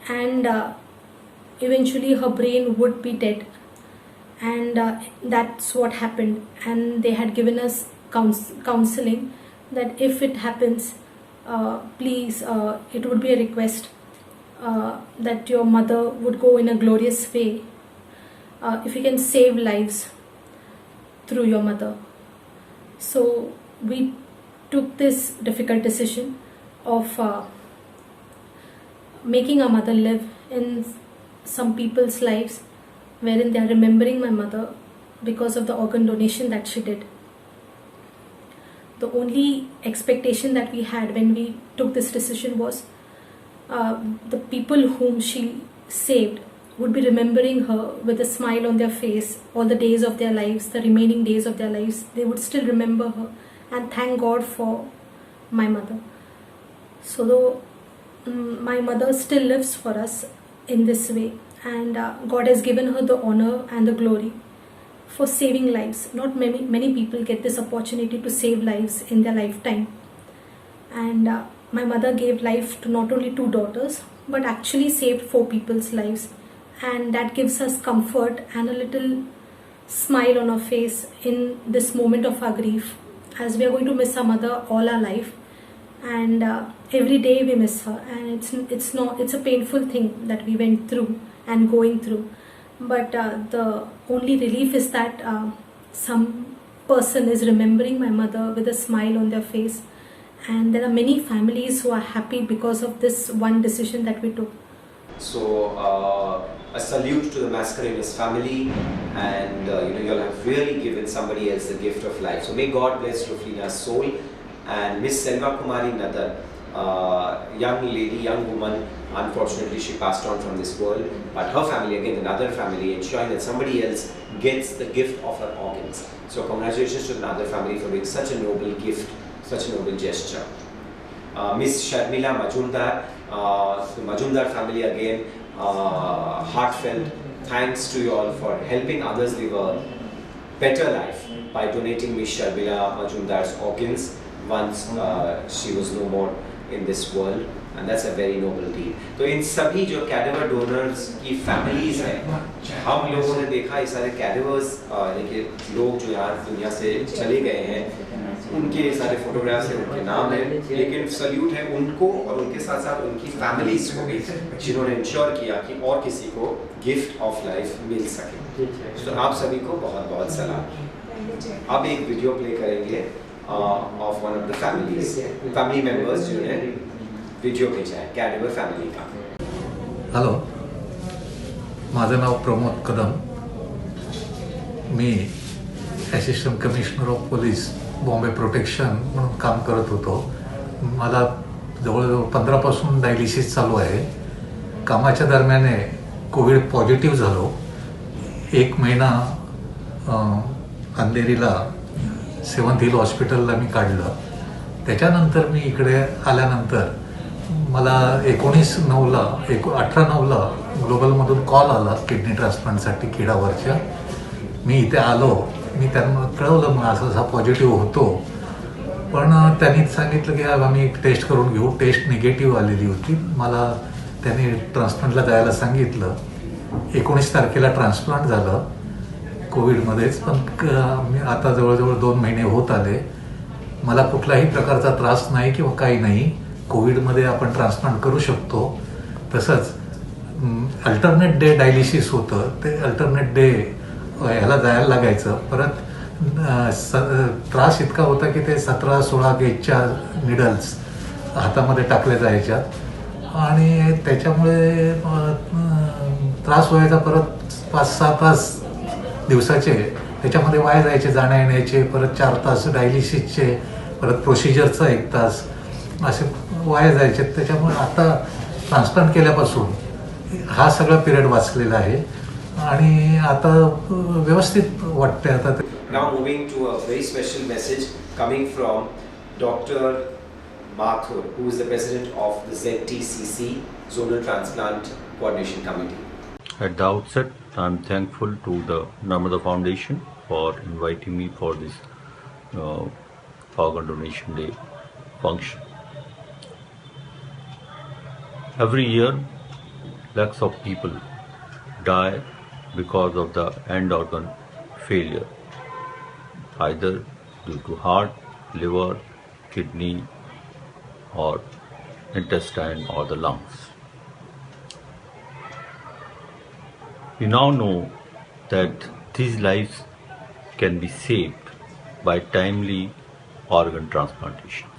And eventually her brain would be dead. And that's what happened. And they had given us counseling that if it happens, please, it would be a request that your mother would go in a glorious way. If you can save lives through your mother. So we took this difficult decision of making our mother live in some people's lives, wherein they are remembering my mother because of the organ donation that she did. The only expectation that we had when we took this decision was the people whom she saved would be remembering her with a smile on their face all the days of their lives, the remaining days of their lives. They would still remember her and thank God for my mother. So though my mother still lives for us in this way, and God has given her the honor and the glory for saving lives. Not many people get this opportunity to save lives in their lifetime. And my mother gave life to not only 2 daughters, but actually saved 4 people's lives. And that gives us comfort and a little smile on our face in this moment of our grief, as we are going to miss our mother all our life. And every day we miss her, and it's a painful thing that we went through and going through. But the only relief is that some person is remembering my mother with a smile on their face, and there are many families who are happy because of this one decision that we took. So a salute to the Mascarenis family, and you all have really given somebody else the gift of life. So may God bless Rufina's soul. And Miss Selva Kumari Nadar, young lady, young woman, unfortunately she passed on from this world, but her family, again another family, ensuring that somebody else gets the gift of her organs. So congratulations to the Nadar family for doing such a noble gift, such a noble gesture. Miss Sharmila Majumdar, the Majumdar family, again heartfelt thanks to you all for helping others live a better life by donating Miss Sharmila Majumdar's organs once she was no more in this world, and that's a very noble deed. तो इन सभी जो cadaver donors की families हैं, हम लोगों ने देखा ये सारे कैडेवर्स यानी कि लोग जो यहाँ दुनिया से चले गए हैं, उनके सारे फोटोग्राफ्स हैं, उनके नाम हैं, लेकिन सल्यूट है उनको और उनके साथ साथ उनकी फैमिलीज को भी, जिन्होंने इंश्योर किया कि और किसी को गिफ्ट ऑफ लाइफ मिल सके। तो आप सभी को बहुत बहुत सलाम। अब एक वीडियो प्ले करेंगे of one of the family members जिन्होंने वीडियो भेजा है कैडेवर फैमिली का। हॅलो, माझं नाव प्रमोद कदम, मी assistant commissioner of police Bombay protection म्हणून काम करत होतो. मला जवळजवळ 15 पासून डायलिसिस चालू आहे. कामाच्या दरम्यान कोविड पॉझिटिव्ह झालो. 1 महिना अंधेरीला 7th हिल हॉस्पिटलला मी काढलं. त्याच्यानंतर मी इकडे आल्यानंतर मला 18/9ला ग्लोबलमधून कॉल आला किडनी ट्रान्सप्लांटसाठी किडावरच्या. मी इथे आलो. मी त्यांना कळवलं मग असा पॉझिटिव्ह होतो, पण त्यांनी सांगितलं की आम्ही टेस्ट करून घेऊ. टेस्ट निगेटिव्ह आलेली होती. मला त्यांनी ट्रान्सप्लांटला जायला सांगितलं. 19 तारखेला ट्रान्सप्लांट झालं कोविडमध्येच. पण मी आता जवळजवळ 2 महिने होत आले. मला कुठलाही प्रकारचा त्रास नाही किंवा काही नाही. कोविडमध्ये आपण ट्रान्सप्लांट करू शकतो. तसंच अल्टरनेट डे डायलिसिस होतं, ते अल्टरनेट डे ह्याला जायला लागायचं. परत त्रास इतका होता की ते 17-16 गेजच्या निडल्स हातामध्ये टाकल्या जायच्या आणि त्याच्यामुळे त्रास व्हायचा. परत 5-6 तास दिवसाचे त्याच्यामध्ये वाया जायचे, जाण्या येण्याचे. परत 4 तास डायलिसिसचे, परत प्रोसिजरचा 1 तास असे वाया जायचे. त्याच्यामुळे आता ट्रान्सप्लांट केल्यापासून हा सगळा पिरियड वाचलेला आहे आणि आता व्यवस्थित वाटते. आता Now moving to a very special message coming from Dr. Mathur, who is the president of the ZTCC Zonal Transplant Coordination Committee. At the outset, I am thankful to the Narmada Foundation for inviting me for this Organ Donation Day function. Every year, lakhs of people die because of the end organ failure, either due to heart, liver, kidney, or intestine or the lungs. We now know that these lives can be saved by timely organ transplantations.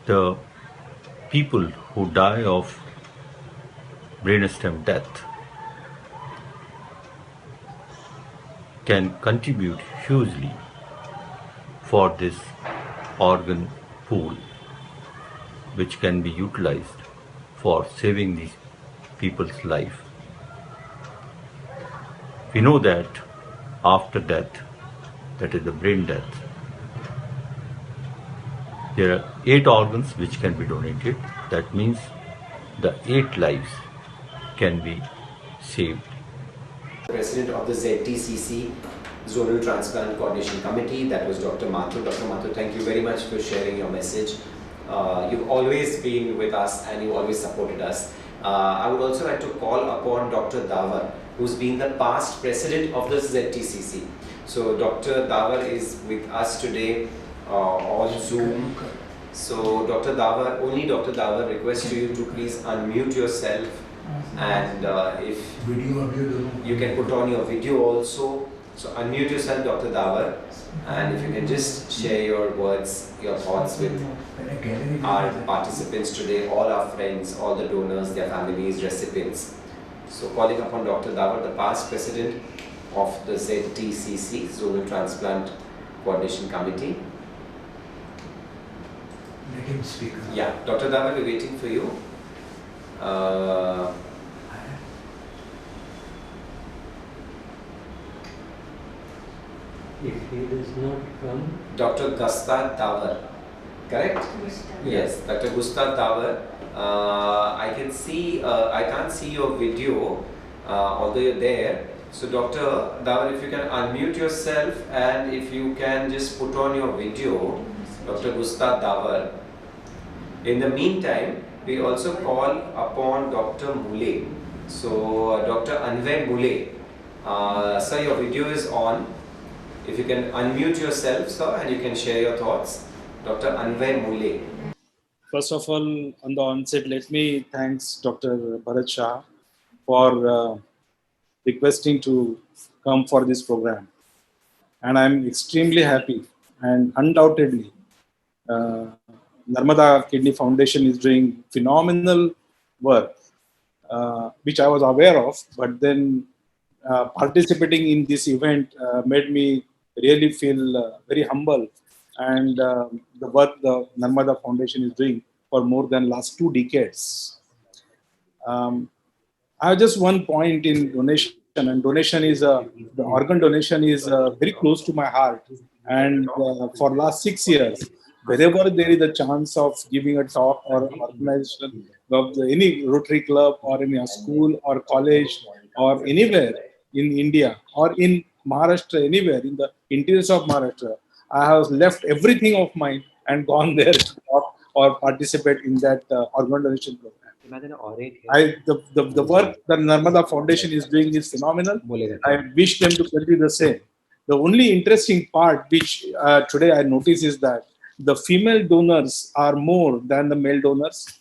The people who die of brainstem death can contribute hugely for this organ pool, which can be utilized for saving these people's life. We know that after death, that is the brain death, there are 8 organs which can be donated. That means the 8 lives can be saved. President of the ZTCC Zonal Transplant Coordination Committee, that was Dr. Mathur. Dr. Mathur, thank you very much for sharing your message. You've always been with us and you always supported us. I would also like to call upon Dr. Davar, who's been the past president of the ZTCC. So Dr. Davar is with us today on Zoom. So Dr. Davar, only Dr. Davar requests you to please unmute yourself, and if you can put on your video also. So unmute yourself, Dr. Davar, and if you can just share your words, your thoughts with our participants today, all our friends, all the donors, their families, recipients. So calling upon Dr. Davar, the past president of the ZTCC Zonal Transplant Coordination Committee. Let him speak. Yeah, Dr. Davar, we're waiting for you. If he does not come, Dr. Gustav Davar, correct? Yes, Dr. Gustav Davar. I can see, I can't see your video, although you're there. So Dr. Davar, if you can unmute yourself and if you can just put on your video, Dr. Gustav Davar. In the meantime, we also call upon Dr. Mule. So Dr. Anvay Mule, sir, your video is on. If you can unmute yourself, sir, and you can share your thoughts. Dr. Anvay Mule. First of all, on the onset, let me thanks Dr. Bharat Shah for requesting to come for this program. And I'm extremely happy, and undoubtedly, Narmada Kidney Foundation is doing phenomenal work, which I was aware of, but then participating in this event made me really feel very humble, and the work the Narmada Foundation is doing for more than last 2 decades. I have just one point in donation, and donation is the organ donation is very close to my heart, and for last 6 years, wherever there is a chance of giving a talk or organization of any Rotary Club or in a school or college or anywhere in India or in Maharashtra, anywhere in the interiors of Maharashtra, I have left everything of mine and gone there to talk or participate in that organ donation program. The work that Narmada Foundation is doing is phenomenal. I wish them to continue the same. The only interesting part which today I notice is that the female donors are more than the male donors.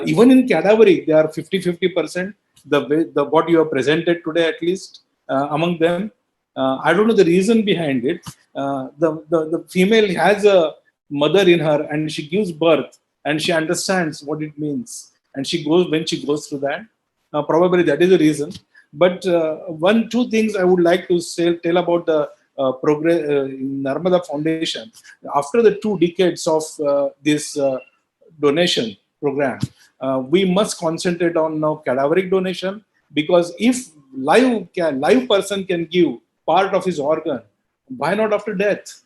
Even in cadaveric, they are 50-50%. The what you have presented today, at least among them. I don't know the reason behind it. The female has a mother in her, and she gives birth, and she understands what it means, and when she goes through that. Probably that is the reason. But two things I would like to tell about the progress in Narmada Foundation. After the 2 decades of this donation program, we must concentrate on now cadaveric donation, because if live person can give part of his organ, why not after death?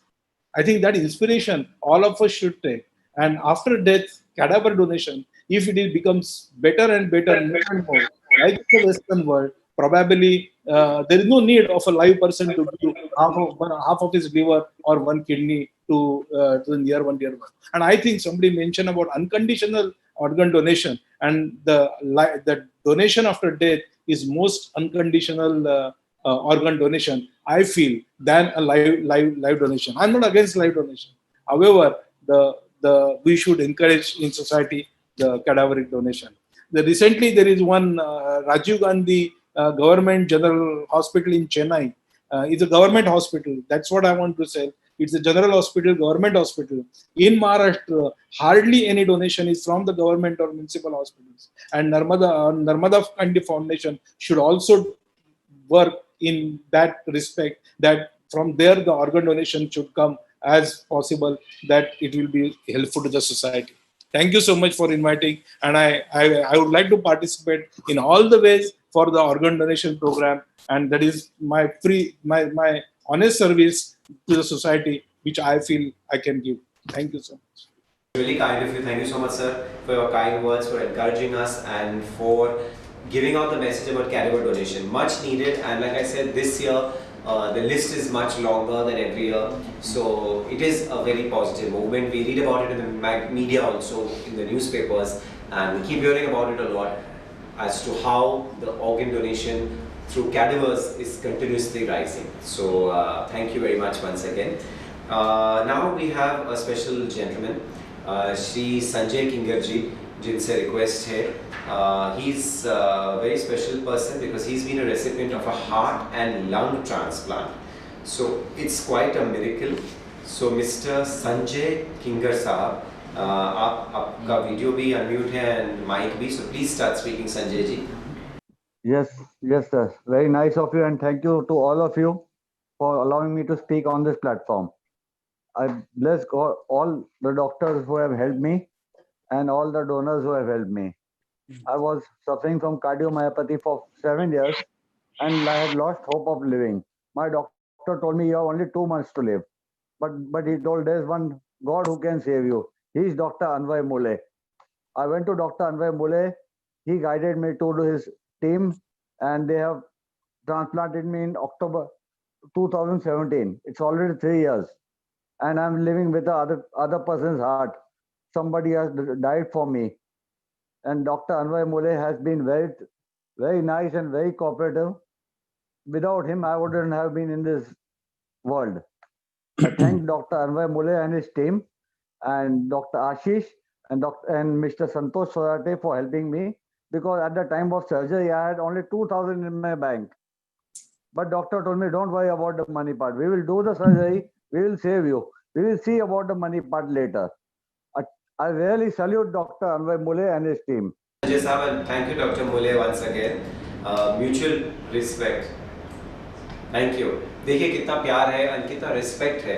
I think that inspiration all of us should take. And after death, cadaver donation, if it becomes better and better, more and more, like the Western world, probably there is no need of a live person to give half of his liver or 1 kidney to the near one. And I think somebody mentioned about unconditional organ donation, and the donation after death is most unconditional organ donation, I feel, than a live donation. I'm not against live donation. However, we should encourage in society the cadaveric donation. Recently, there is one Rajiv Gandhi Government General Hospital in Chennai. It's a government hospital. That's what I want to say. It's a general hospital, government hospital. In Maharashtra, hardly any donation is from the government or municipal hospitals. And Narmada Kandi Foundation should also work in that respect, that from there the organ donation should come as possible, that it will be helpful to the society. Thank you so much for inviting, and I would like to participate in all the ways for the organ donation program, and that is my honest service to the society, which I feel I can give. Thank you so much. Really kind of you. Thank you so much, sir, for your kind words, for encouraging us, and for giving out the message about cadaver donation. Much needed, and like I said, this year the list is much longer than every year, so it is a very positive movement. We read about it in the media, also in the newspapers, and we keep hearing about it a lot as to how the organ donation through cadavers is continuously rising. So thank you very much once again. Now we have a special gentleman, Shri Sanjay Kingarji, jinse request hai. He's a very special person because he's been a recipient of a heart and lung transplant. So it's quite a miracle. So Mr. Sanjay Kingar Sahab, आपका video भी unmute है and mic भी, so please start speaking, Sanjay ji. Yes, sir. Very nice of you, and thank you to all of you for allowing me to speak on this platform. I bless all the doctors who have helped me and all the donors who have helped me. I was suffering from cardiomyopathy for 7 years, and I had lost hope of living. My doctor told me you have only 2 months to live, but he told there's one God who can save you. He's Dr. Anvay Mule. I went to Dr. Anvay Mule. He guided me to his team, and they have transplanted me in October 2017. It's already 3 years, and I'm living with the other person's heart. Somebody has died for me, and Dr. Anvay Mule has been very, very nice and very cooperative. Without him, I wouldn't have been in this world. I thank Dr. Anvay Mule and his team, and Dr. Ashish and Mr. Santosh Sorate for helping me, because at the time of surgery, I had only 2,000 in my bank. But doctor told me, don't worry about the money part. We will do the surgery. We will save you. We will see about the money part later. I really salute Dr. Anvay Mule and his team. Sanjay Sahab, and thank you, Dr. Mule, once again. Mutual respect. Thank you. देखिए कितना प्यार है और कितना respect है.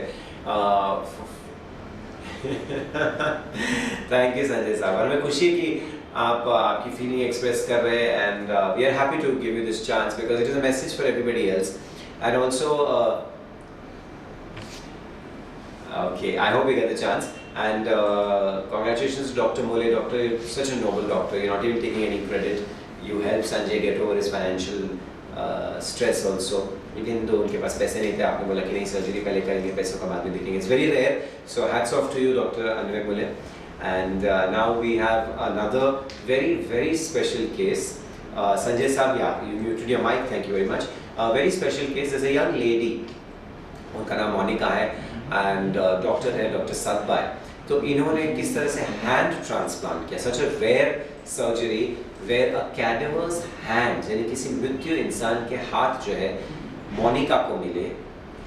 Thank you Sanjay साहब, और मैं खुशी कि आप आपकी फीलिंग एक्सप्रेस कर रहे हैं, and we are happy to give you this chance because it is a message for everybody else, and also okay, I hope you get the chance, and congratulations to Dr. Mule. Doctor, you're such a noble doctor. You're not even taking any credit. You helped Sanjay get over his financial stress also. लेकिन तो उनके पास पैसे नहीं थे, आपने बोला कि नहीं सर्जरी पहले करेंगे, पैसों का बाद में देखेंगे. It's very rare. So hats off to you, Dr. Anvay Mule. And now we have another very, very special case. Sanjay Saab, yeah, you muted your mic. Thank you very much. A very special case. There's a young lady उनका नाम मोनिका है and doctor है doctor Satbai. तो इन्होंने किस तरह से hand transplant किया, such a rare surgery where a cadaver's hand, यानी किसी मृत्यु इंसान के हाथ जो है मोनिका को मिले,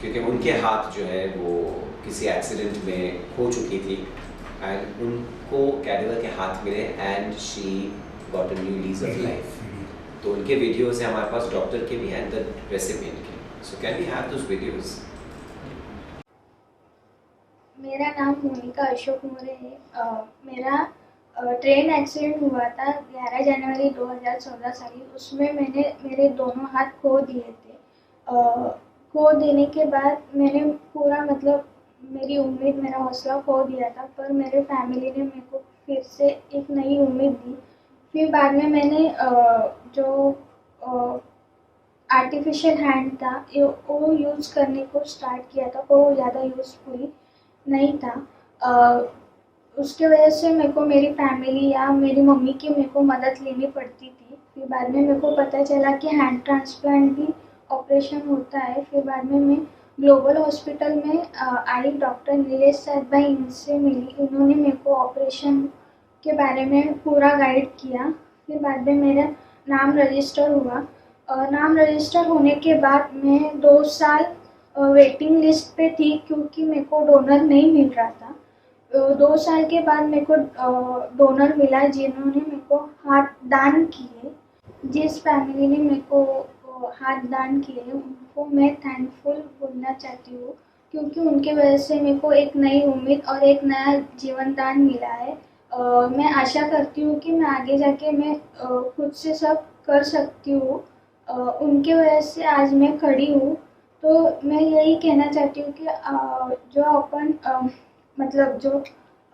क्योंकि उनके हाथ जो है वो किसी एक्सीडेंट में खो चुकी थी एंड उनको कैडेवर के हाथ मिले and she got a new lease of life. तो उनके वीडियोस हैं हमारे पास, डॉक्टर के भी हैं, द रेसिपिएंट के। So can we have those videos? मेरा नाम मोनिका अशोक मोरे है। मेरा ट्रेन एक्सीडेंट हुआ था 11 जनवरी 2014 साल। उसमें मैंने मेरे दोनों हाथ खो दिए थे। खो देने के बाद मैंने पूरा मतलब मेरी उम्मीद, मेरा हौसला खो दिया था, पर मेरे फैमिली ने मेरे को फिर से एक नई उम्मीद दी। फिर बाद में मैंने जो आर्टिफिशियल हैंड था वो यूज़ करने को स्टार्ट किया था, पर वो ज़्यादा यूज़फुल नहीं था। उसके वजह से मेरे को मेरी फैमिली या मेरी मम्मी की मेरे को मदद लेनी पड़ती थी। फिर बाद में मेरे को पता चला कि हैंड ट्रांसप्लांट भी ऑपरेशन होता है। फिर बाद में मैं ग्लोबल हॉस्पिटल में आई, डॉक्टर नीलेश सतबाई इनसे मिली। उन्होंने मेरे को ऑपरेशन के बारे में पूरा गाइड किया। फिर बाद में मेरा नाम रजिस्टर हुआ। नाम रजिस्टर होने के बाद मैं 2 साल वेटिंग लिस्ट पे थी, क्योंकि मेरे को डोनर नहीं मिल रहा था। 2 साल के बाद मेरे को डोनर मिला, जिन्होंने मेरे को हाथ दान किए। जिस फैमिली ने मेरे को हाथ दान किए उनको मैं थैंकफुल बोलना चाहती हूँ, क्योंकि उनके वजह से मेरे को एक नई उम्मीद और एक नया जीवन दान मिला है। मैं आशा करती हूँ कि मैं आगे जाके मैं खुद से सब कर सकती हूँ। उनके वजह से आज मैं खड़ी हूँ। तो मैं यही कहना चाहती हूँ कि जो अपन मतलब जो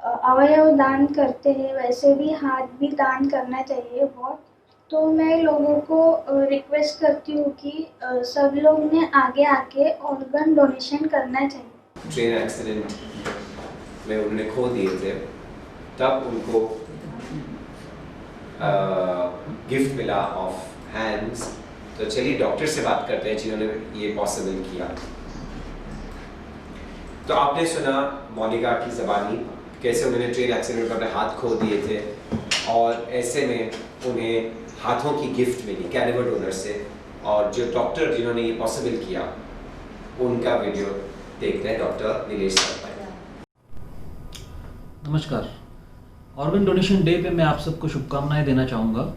अवयव दान करते हैं, वैसे भी हाथ भी दान करना चाहिए बहुत। तो मैं लोगों को रिक्वेस्ट करती हूँ कि सब लोग ने आगे आके ऑर्गन डोनेशन करना चाहिए। ट्रेन एक्सीडेंट में उन्होंने खो दिए थे, तब उनको गिफ्ट मिला ऑफ हैंड्स। तो चलिए डॉक्टर से बात करते हैं जिन्होंने ये पॉसिबल किया। तो आपने सुना मोनिका की ज़बानी, कैसे उन्होंने ट्रेन एक्सीडेंट में अपने हाथ खो दिए थे और ऐसे में उन्हें हाथों की गिफ्ट मिली कैडेवर डोनर से। और जो डॉक्टर जिन्होंने ये पॉसिबल किया उनका वीडियो देखते हैं, डॉक्टर नीलेश सतबाई। नमस्कार। ऑर्गन डोनेशन डे पे मैं आप सबको शुभकामनाएं देना चाहूँगा।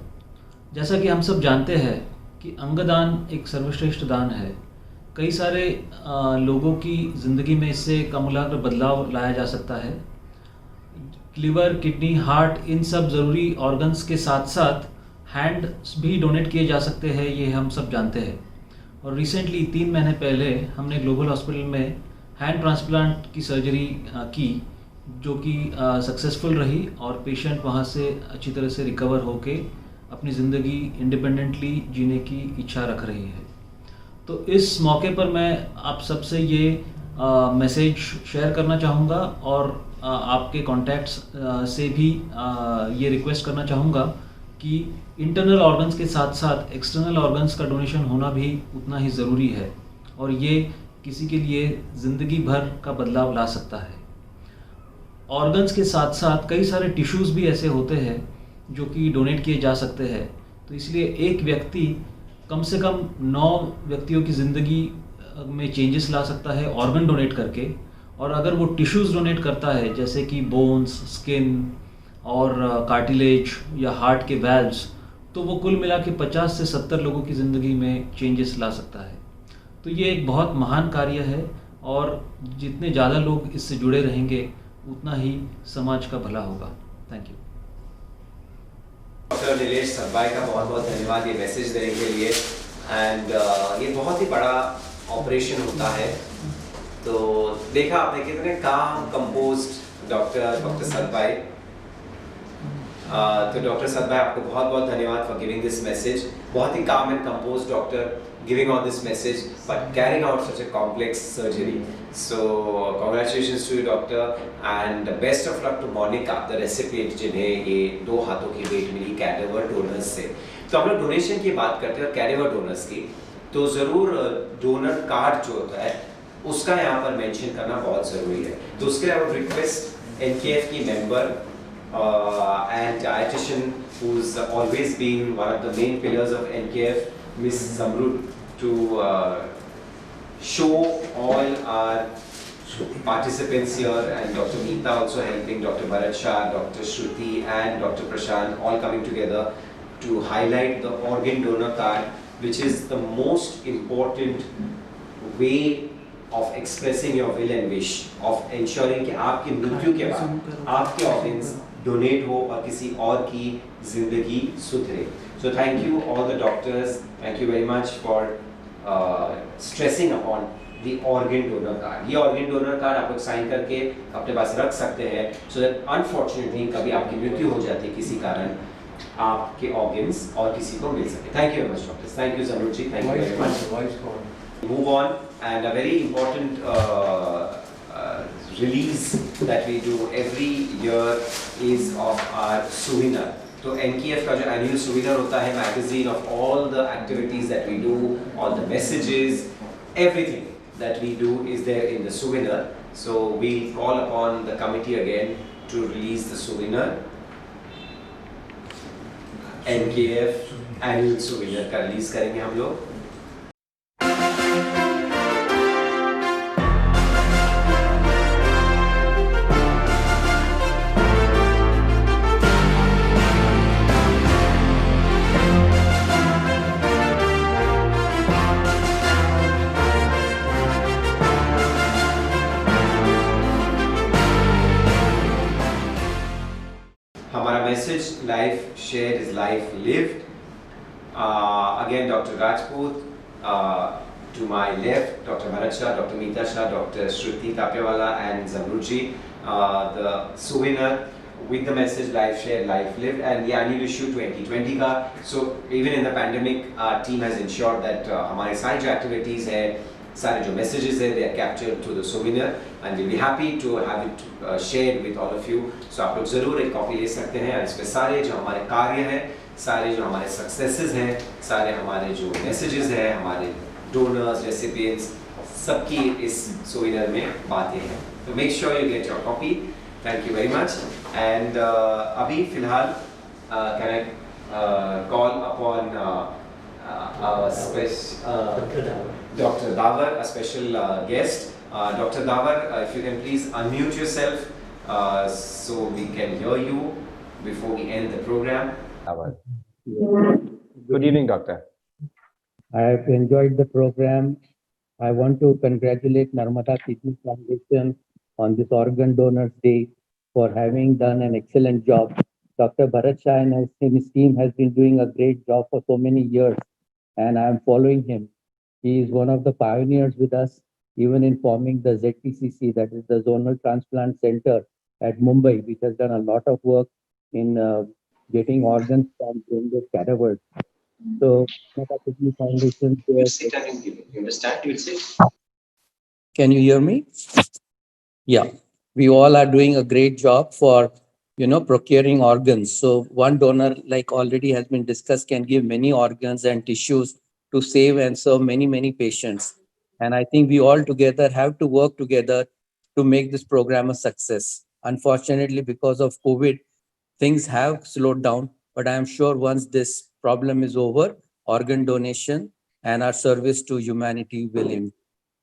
जैसा कि हम सब जानते हैं कि अंगदान एक सर्वश्रेष्ठ दान है। कई सारे लोगों की ज़िंदगी में इससे कामूलाग्र बदलाव लाया जा सकता है। लिवर, किडनी, हार्ट, इन सब ज़रूरी ऑर्गन्स के साथ साथ हैंड भी डोनेट किए जा सकते हैं, ये हम सब जानते हैं। और रिसेंटली 3 महीने पहले हमने ग्लोबल हॉस्पिटल में हैंड ट्रांसप्लांट की सर्जरी की, जो कि सक्सेसफुल रही और पेशेंट वहाँ से अच्छी तरह से रिकवर होके अपनी ज़िंदगी इंडिपेंडेंटली जीने की इच्छा रख रही है। तो इस मौके पर मैं आप सबसे ये मैसेज शेयर करना चाहूँगा और आपके कॉन्टैक्ट्स से भी ये रिक्वेस्ट करना चाहूँगा कि इंटरनल ऑर्गन्स के साथ साथ एक्सटर्नल ऑर्गन्स का डोनेशन होना भी उतना ही ज़रूरी है और ये किसी के लिए ज़िंदगी भर का बदलाव ला सकता है। ऑर्गन्स के साथ साथ कई सारे टिश्यूज़ भी ऐसे होते हैं जो कि डोनेट किए जा सकते हैं। तो इसलिए एक व्यक्ति कम से कम 9 व्यक्तियों की ज़िंदगी में चेंजेस ला सकता है ऑर्गन डोनेट करके। और अगर वो टिश्यूज़ डोनेट करता है जैसे कि बोन्स, स्किन और कार्टिलेज या हार्ट के वैल्व्स, तो वो कुल मिला के 50 से 70 लोगों की ज़िंदगी में चेंजेस ला सकता है। तो ये एक बहुत महान कार्य है और जितने ज़्यादा लोग इससे जुड़े रहेंगे उतना ही समाज का भला होगा। Thank you. डॉक्टर नीलेश सतबाई का बहुत बहुत धन्यवाद ये मैसेज देने के लिए। एंड ये बहुत ही बड़ा ऑपरेशन होता है। तो देखा आपने कितने काम कंपोज्ड डॉक्टर सतबाई। तो डॉक्टर सतबाई आपको बहुत बहुत धन्यवाद फॉर गिविंग दिस मैसेज। बहुत ही काम and composed doctor giving out this message but carrying out such a complex surgery. So congratulations to you doctor and best of luck to Monica, the recipient जिन्हें ये 2 हाथों की भेंट मिली cadaver donors से। तो हम लोग डोनेशन की बात करते हैं और कैडेवर डोनर्स की, तो ज़रूर डोनर कार्ड जो होता है उसका यहाँ पर मेंशन करना बहुत ज़रूरी है। तो उसके लिए आई वुड रिक्वेस्ट NKF की member and dietitian who's always been one of the main pillars of NKF, Ms. Zamrud, to show all our participants here, and Dr. Meeta also helping, Dr. Bharat Shah, Dr. Shruti and Dr. Prashant all coming together to highlight the organ donor card, which is the most important way of expressing your will and wish, of ensuring कि आपकी मृत्यु के बाद आपके organs donate हो और किसी और की जिंदगी सुधरे. So thank you all the doctors, thank you very much for stressing upon the organ donor card. ये organ donor card आप लोग साइन करके अपने पास रख सकते हैं, so that unfortunately कभी आपकी मृत्यु हो जाती है किसी कारण, आपके organs और किसी को मिल सके. Thank you very much doctors. Thank you Zamrud ji. Thank you very much. Move on, and a very important release that we do every year is of our souvenir. तो NKF का जो annual souvenir होता है, magazine of all the activities that we do, all the messages, everything that we do is there in the souvenir. So we'll call upon the committee again to release the souvenir. NKF annual souvenir का release करेंगे हम लोग. Message: life shared is life lived. Again, Dr. Rajput, to my left, Dr. Bharat Shah, Dr. Meeta Shah, Dr. Shruti Tapyawala and Zamrud ji, the souvenir with the message life shared, life lived, and the annual issue 2020 ka. So even in the pandemic, our team has ensured that हमारे सारे जो activities है, सारे जो messages है, they are captured to the souvenir, and we'll be happy to have it shared with all of you. So आप लोग ज़रूर एक कॉपी ले सकते हैं, और इसमें सारे जो हमारे कार्य हैं, सारे जो हमारे सक्सेसेस हैं, सारे हमारे जो messages हैं, हमारे donors, recipients, सबकी इस souvenir में बातें हैं. So make sure you get your copy. Thank you very much. And अभी फिलहाल can I call upon Dr. Davar, a special guest. Dr. Davar, if you can please unmute yourself so we can hear you before we end the program. Good evening, Doctor. I have enjoyed the program. I want to congratulate Narmada Kidney Foundation on this Organ Donors Day for having done an excellent job. Dr. Bharat Shah and his team has been doing a great job for so many years, and I am following him. He is one of the pioneers with us, even in forming the ZTCC, that is the Zonal Transplant Center at Mumbai, which has done a lot of work in getting organs from brain-dead cadavers. So, Narmada Kidney Foundation. You sit and you understand? You sit. Can you hear me? Yeah, we all are doing a great job for procuring organs. So one donor, like already has been discussed, can give many organs and tissues to save and serve many, many patients. And I think we all together have to work together to make this program a success. Unfortunately, because of COVID, things have slowed down, but I am sure once this problem is over, organ donation and our service to humanity will end.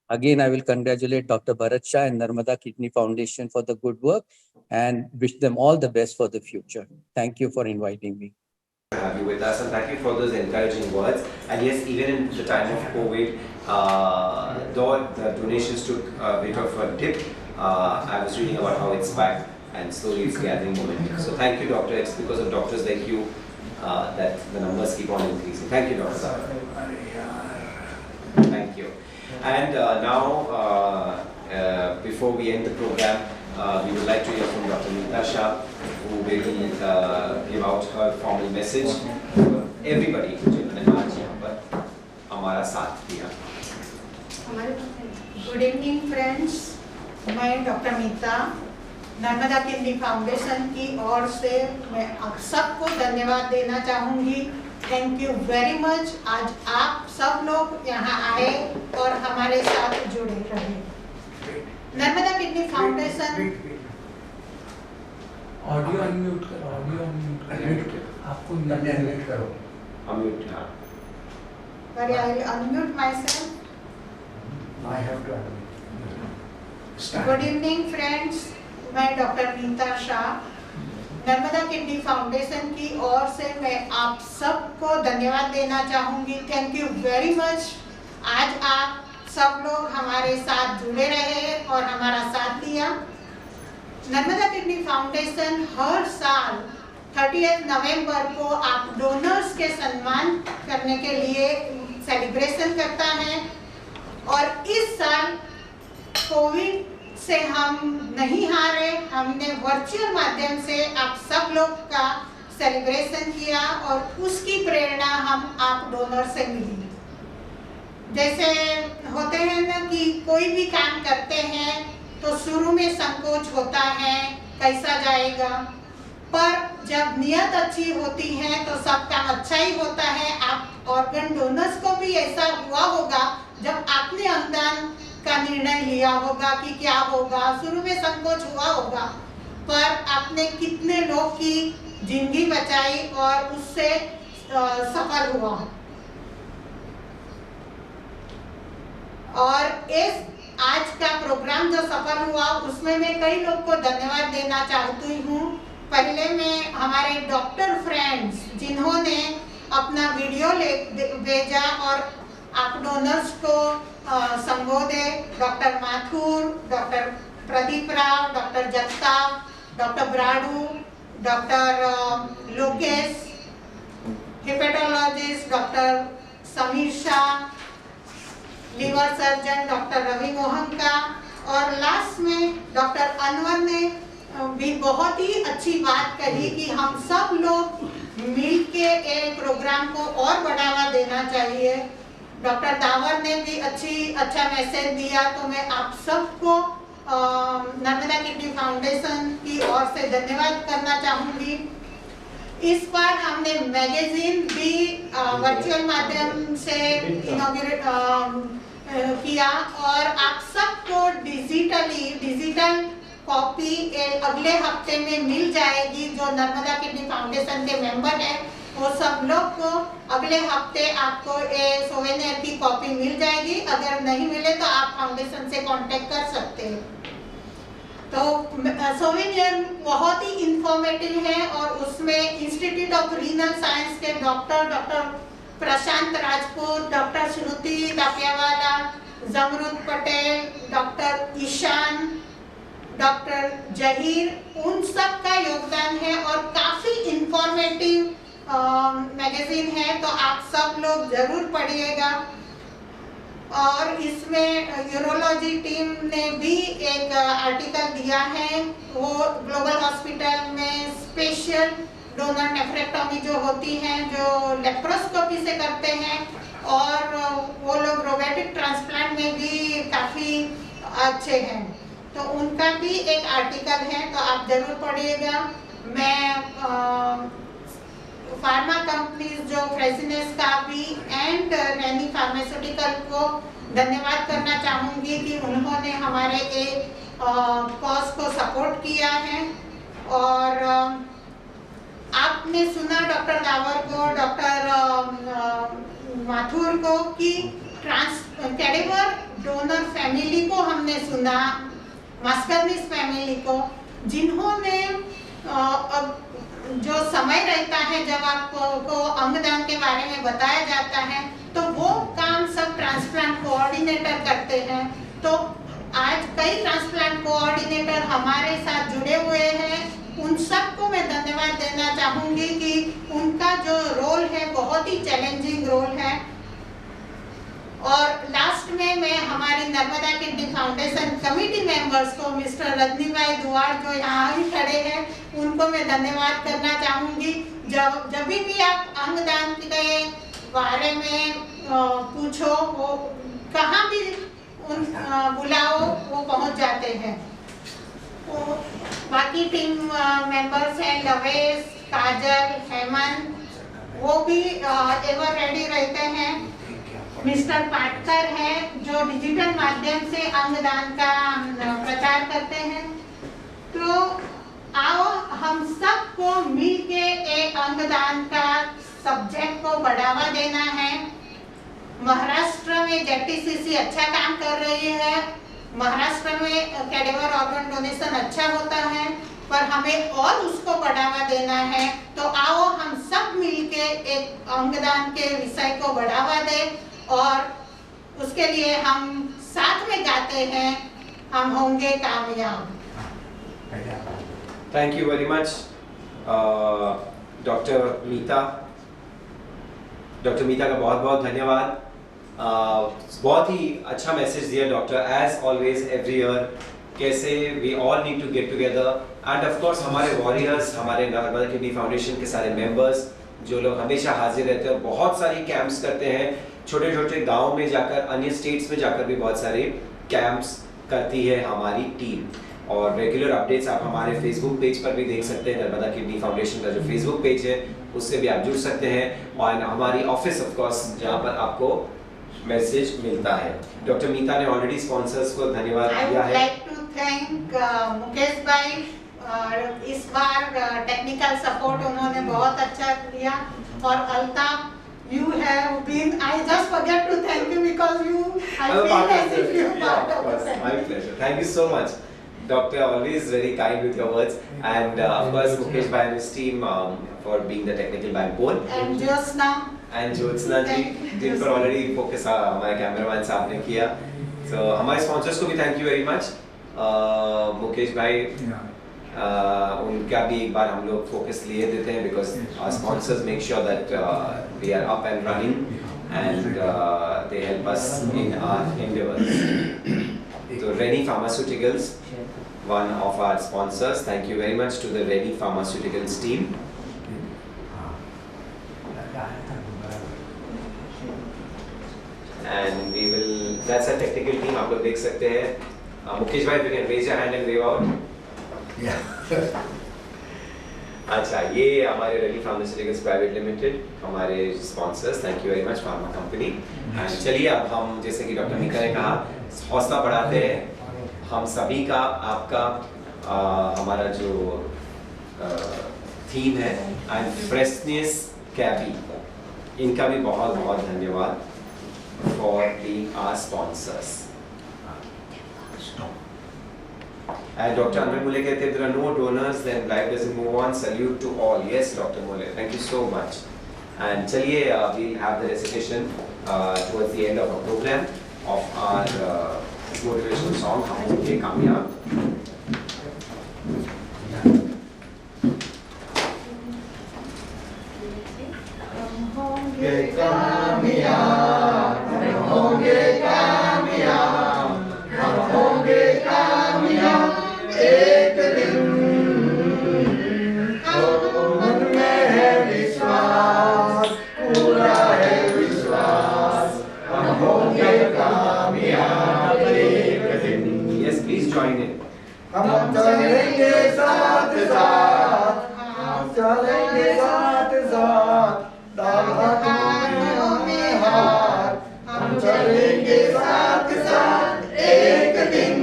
Again, I will congratulate Dr. Bharat Shah and Narmada Kidney Foundation for the good work and wish them all the best for the future. Thank you for inviting me. Have you with us, and thank you for those encouraging words. And yes, even in the time of COVID, though the donations took a bit of a dip, I was reading about how it's back and slowly it's gathering momentum. So thank you, Doctor. It's because of doctors like you that the numbers keep on increasing. Thank you, Doctor. Thank you. And now, before we end the program, we would like to hear from Dr. Meeta Shah, who will give out her formal message for everybody जिन्होंने आज यहाँ पर हमारा साथ दिया. Good evening friends, मैं doctor मीता Narmada kidney foundation की ओर से मैं आप सबको धन्यवाद देना चाहूँगी. Thank you very much. आज आप सब लोग यहाँ आए और हमारे साथ जुड़े रहे. फाउंडेशन ऑडियो अनम्यूट करो, ऑडियो अनम्यूट करो, आपको अनम्यूट करो, unmute. Sorry, I will unmute myself. I have to unmute. Good evening friends, मैं doctor Nita Shah, Narmada kidney foundation की ओर से मैं आप सबको धन्यवाद देना चाहूँगी। Thank you very much. आज आप सब लोग हमारे साथ जुड़े रहे और हमारा साथ दिया। नर्मदा किडनी फाउंडेशन हर साल 30 नवंबर को आप डोनर्स के सम्मान करने के लिए सेलिब्रेशन करता है और इस साल कोविड से हम नहीं हारे, हमने वर्चुअल माध्यम से आप सब लोग का सेलिब्रेशन किया और उसकी प्रेरणा हम आप डोनर से मिली। जैसे होते हैं ना कि कोई भी काम करते हैं तो शुरू में संकोच होता है, कैसा जाएगा, पर जब नियत अच्छी होती है तो सब काम अच्छा ही होता है। आप ऑर्गन डोनर्स को भी ऐसा हुआ होगा जब आपने अंगदान का निर्णय लिया होगा कि क्या होगा, शुरू में संकोच हुआ होगा, पर आपने कितने लोग की जिंदगी बचाई और उससे सफल हुआ। और इस आज का प्रोग्राम जो सफल हुआ उसमें मैं कई लोग को धन्यवाद देना चाहती हूँ। पहले मैं हमारे डॉक्टर फ्रेंड्स जिन्होंने अपना वीडियो भेजा और आप डोनर्स को संबोधे, doctor Mathur, doctor Pradeep Rao, doctor Jagtap, doctor Bradu, doctor Lokesh, hepatologist doctor Sameer Shah, liver surgeon doctor Ravi Mohan का, और लास्ट में डॉक्टर अनवर ने भी बहुत ही अच्छी बात कही कि हम सब लोग मिलके एक प्रोग्राम को और बढ़ावा देना चाहिए। डॉक्टर दावर ने भी अच्छा मैसेज दिया। तो मैं आप सबको नर्मदा किडनी फाउंडेशन की ओर से धन्यवाद करना चाहूँगी। इस बार हमने मैगजीन भी वर्चुअल माध्यम से इनॉग्रेट किया और आप सबको डिजिटल कॉपी अगले हफ्ते में मिल जाएगी। जो नर्मदा किडनी फाउंडेशन के मेंबर हैं वो सब लोग को अगले हफ्ते आपको सोवेनियर की कॉपी मिल जाएगी। अगर नहीं मिले तो आप फाउंडेशन से कांटेक्ट कर सकते हैं। तो सोवेनियर बहुत ही इंफॉर्मेटिव है और उसमें इंस्टीट्यूट ऑफ रीनल साइंस के डॉक्टर प्रशांत राजपूत, डॉक्टर श्रुति तापियावाला, जमरुद पटेल, डॉक्टर ईशान, डॉक्टर जहीर, उन सब का योगदान है और काफी इंफॉर्मेटिव मैगजीन है। तो आप सब लोग जरूर पढ़िएगा। और इसमें यूरोलॉजी टीम ने भी एक आर्टिकल दिया है। वो ग्लोबल हॉस्पिटल में स्पेशल डोनर नेफ्रेक्टोमी जो होती है, जो लेप्रोस्कोपी से करते हैं, और वो लोग रोबोटिक ट्रांसप्लांट में भी काफ़ी अच्छे हैं। तो उनका भी एक आर्टिकल है, तो आप जरूर पढ़िएगा। मैं फार्मा कंपनीज जो फ्रेसिनेस का भी एंड रैनी फार्मास्यूटिकल को धन्यवाद करना चाहूँगी कि उन्होंने हमारे एक कॉज को सपोर्ट किया है। और आपने सुना डॉक्टर दावर को, डॉक्टर माथुर को कि कैडेवर डोनर फैमिली को हमने सुना, मास्करनीस फैमिली को, जिन्होंने अब जो समय रहता है जब आपको अंगदान के बारे में बताया जाता है तो वो काम सब ट्रांसप्लांट कोऑर्डिनेटर करते हैं। तो आज कई ट्रांसप्लांट कोऑर्डिनेटर हमारे साथ जुड़े हुए हैं। उन सबको मैं धन्यवाद देना चाहूँगी कि उनका जो रोल है बहुत ही चैलेंजिंग रोल है। और लास्ट में मैं हमारी Narmada kidney foundation committee members को, मिस्टर रजनी भाई दुआर जो यहाँ ही खड़े हैं, उनको मैं धन्यवाद करना चाहूँगी। जब भी आप अंगदान के बारे में पूछो, वो कहाँ भी बुलाओ वो पहुँच जाते हैं। बाकी टीम मेंबर्स हैं लवेश, काजल, हेमंत, वो भी एवर रेडी रहते हैं। मिस्टर पाटकर हैं जो डिजिटल माध्यम से अंगदान का प्रचार करते हैं। तो आओ हम सबको मिलके एक अंगदान का सब्जेक्ट को बढ़ावा देना है। महाराष्ट्र में जेटीसीसी अच्छा काम कर रही है, महाराष्ट्र में कैडेवर ऑर्गन डोनेशन अच्छा होता है, पर हमें और उसको बढ़ावा देना है। तो आओ हम सब मिलके एक अंगदान के विषय को बढ़ावा दें और उसके लिए हम साथ में गाते हैं, हम होंगे कामयाब। Thank you very much doctor Meeta. Doctor Meeta का बहुत बहुत धन्यवाद। बहुत ही अच्छा मैसेज दिया doctor, as always every year कैसे we all need to get together and of course हमारे वॉरियर्स, हमारे नर्मदा किडनी फाउंडेशन के सारे मेंबर्स जो लोग हमेशा हाजिर रहते हैं और बहुत सारी कैंप्स करते हैं, छोटे छोटे गाँव में जाकर, अन्य स्टेट्स में जाकर भी बहुत सारे कैंप्स करती है हमारी टीम। और रेगुलर अपडेट्स आप हमारे फेसबुक पेज पर भी देख सकते हैं। नर्मदा किडनी फाउंडेशन का जो फेसबुक पेज है उससे भी आप जुड़ सकते हैं और हमारी ऑफिस ऑफ कोर्स जहाँ पर आपको मैसेज मिलता है। डॉक्टर मीता ने ऑलरेडी स्पॉन्सर्स को धन्यवाद दिया है। लाइक टू थैंक मुकेश भाई, इस बार टेक्निकल सपोर्ट उन्होंने बहुत अच्छा दिया। और Altaf, you have been, I just forget to thank you because you, I feel as if you are part of the family. My pleasure. Thank you so much. Doctor, always very kind with your words, and of course Mukesh bhai and his team for being the technical backbone. And Jyotsna. And Jyotsna ji, जिन पर already focus हमारे cameraman साहब ने किया। So हमारे sponsors को भी thank you very much. Mukesh भाई, उनका भी एक बार हम लोग फोकस लिए देते हैं because our sponsors make sure that we are up and running and they help us in our endeavors. So Reni Pharmaceuticals, one of our sponsors. Thank you very much to the Reni Pharmaceuticals team. And we will, that's a technical team, आप लोग देख सकते हैं। मुकेश भाई, you can raise your hand and wave out. अच्छा, ये हमारे रेनी pharmaceuticals private limited हमारे sponsors, thank you very much pharma company. And चलिए अब हम, जैसे कि डॉक्टर मीता ने कहा, हौसला बढ़ाते हैं हम सभी का, आपका, हमारा जो थीम है एंड फ्रेशनेस कैबी, इनका भी बहुत बहुत धन्यवाद for being our sponsors. And Dr. Anand Mule कहते हैं, there are no donors, then life doesn't move on. Salute to all. Yes, Dr. Mule, thank you so much. And चलिए, we'll have the recitation towards the end of our program of our motivational song, हम होंगे कामयाब। हम होंगे कामयाब, हम होंगे कामयाब, हम होंगे कामयाब एक दिन। मन में है विश्वास, पूरा है विश्वास, हम होंगे कामयाब एक दिन। Yes, please join in. हम चलेंगे साथ साथ, हम चलेंगे साथ साथ, हाथों में हाथ, हम चलेंगे साथ साथ एक दिन।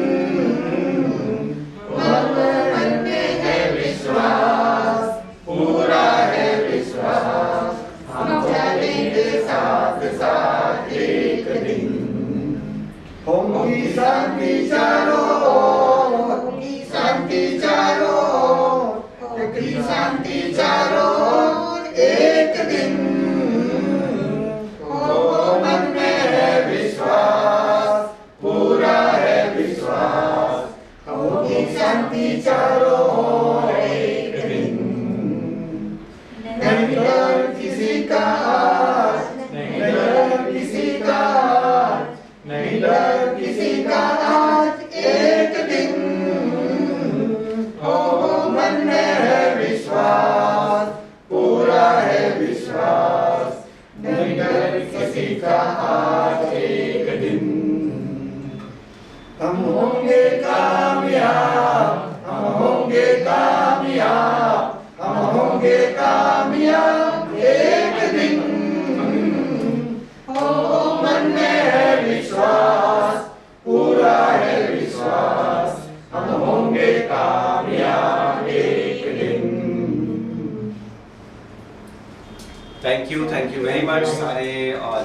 मन में है विश्वास, पूरा है विश्वास, हम चलेंगे साथ साथ एक दिन। होंगी शांति चारों ओर, होंगी शांति चारों ओर, होंगी शांति चारों ओर एक दिन। मन में है विश्वास, पूरा है विश्वास, होगी शांति चारों ओर एक दिन। नहीं डर किसी का आज, नहीं डर किसी का आज, नहीं डर किसी का आज एक दिन। हो मन में है विश्वास, पूरा है विश्वास, नहीं डर किसी का आज एक दिन। हम होंगे कामयाब, हम होंगे कामयाब, हम होंगे कामयाब एक दिन। हो मन थैंक यू वेरी मच सारे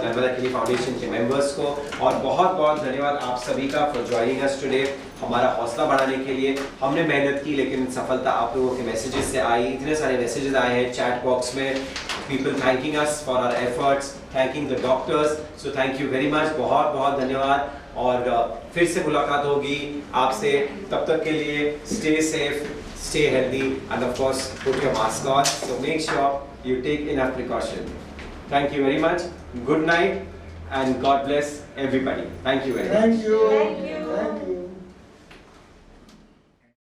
नर्मदा किडनी फाउंडेशन के मेंबर्स को, और बहुत बहुत धन्यवाद आप सभी का फॉर ज्वाइनिंग अस टुडे। हमारा हौसला बढ़ाने के लिए हमने मेहनत की, लेकिन सफलता आप लोगों के मैसेजेस से आई। इतने सारे मैसेजेस आए हैं चैट बॉक्स में, people thanking us for our efforts, thanking the doctors, so thank you very much, बहुत बहुत धन्यवाद। और फिर से मुलाकात होगी आपसे, तब तक के लिए stay safe, stay healthy, and of course put your mask on, so make sure you take enough precaution. Thank you very much, good night, and God bless everybody. Thank you very much. Thank you.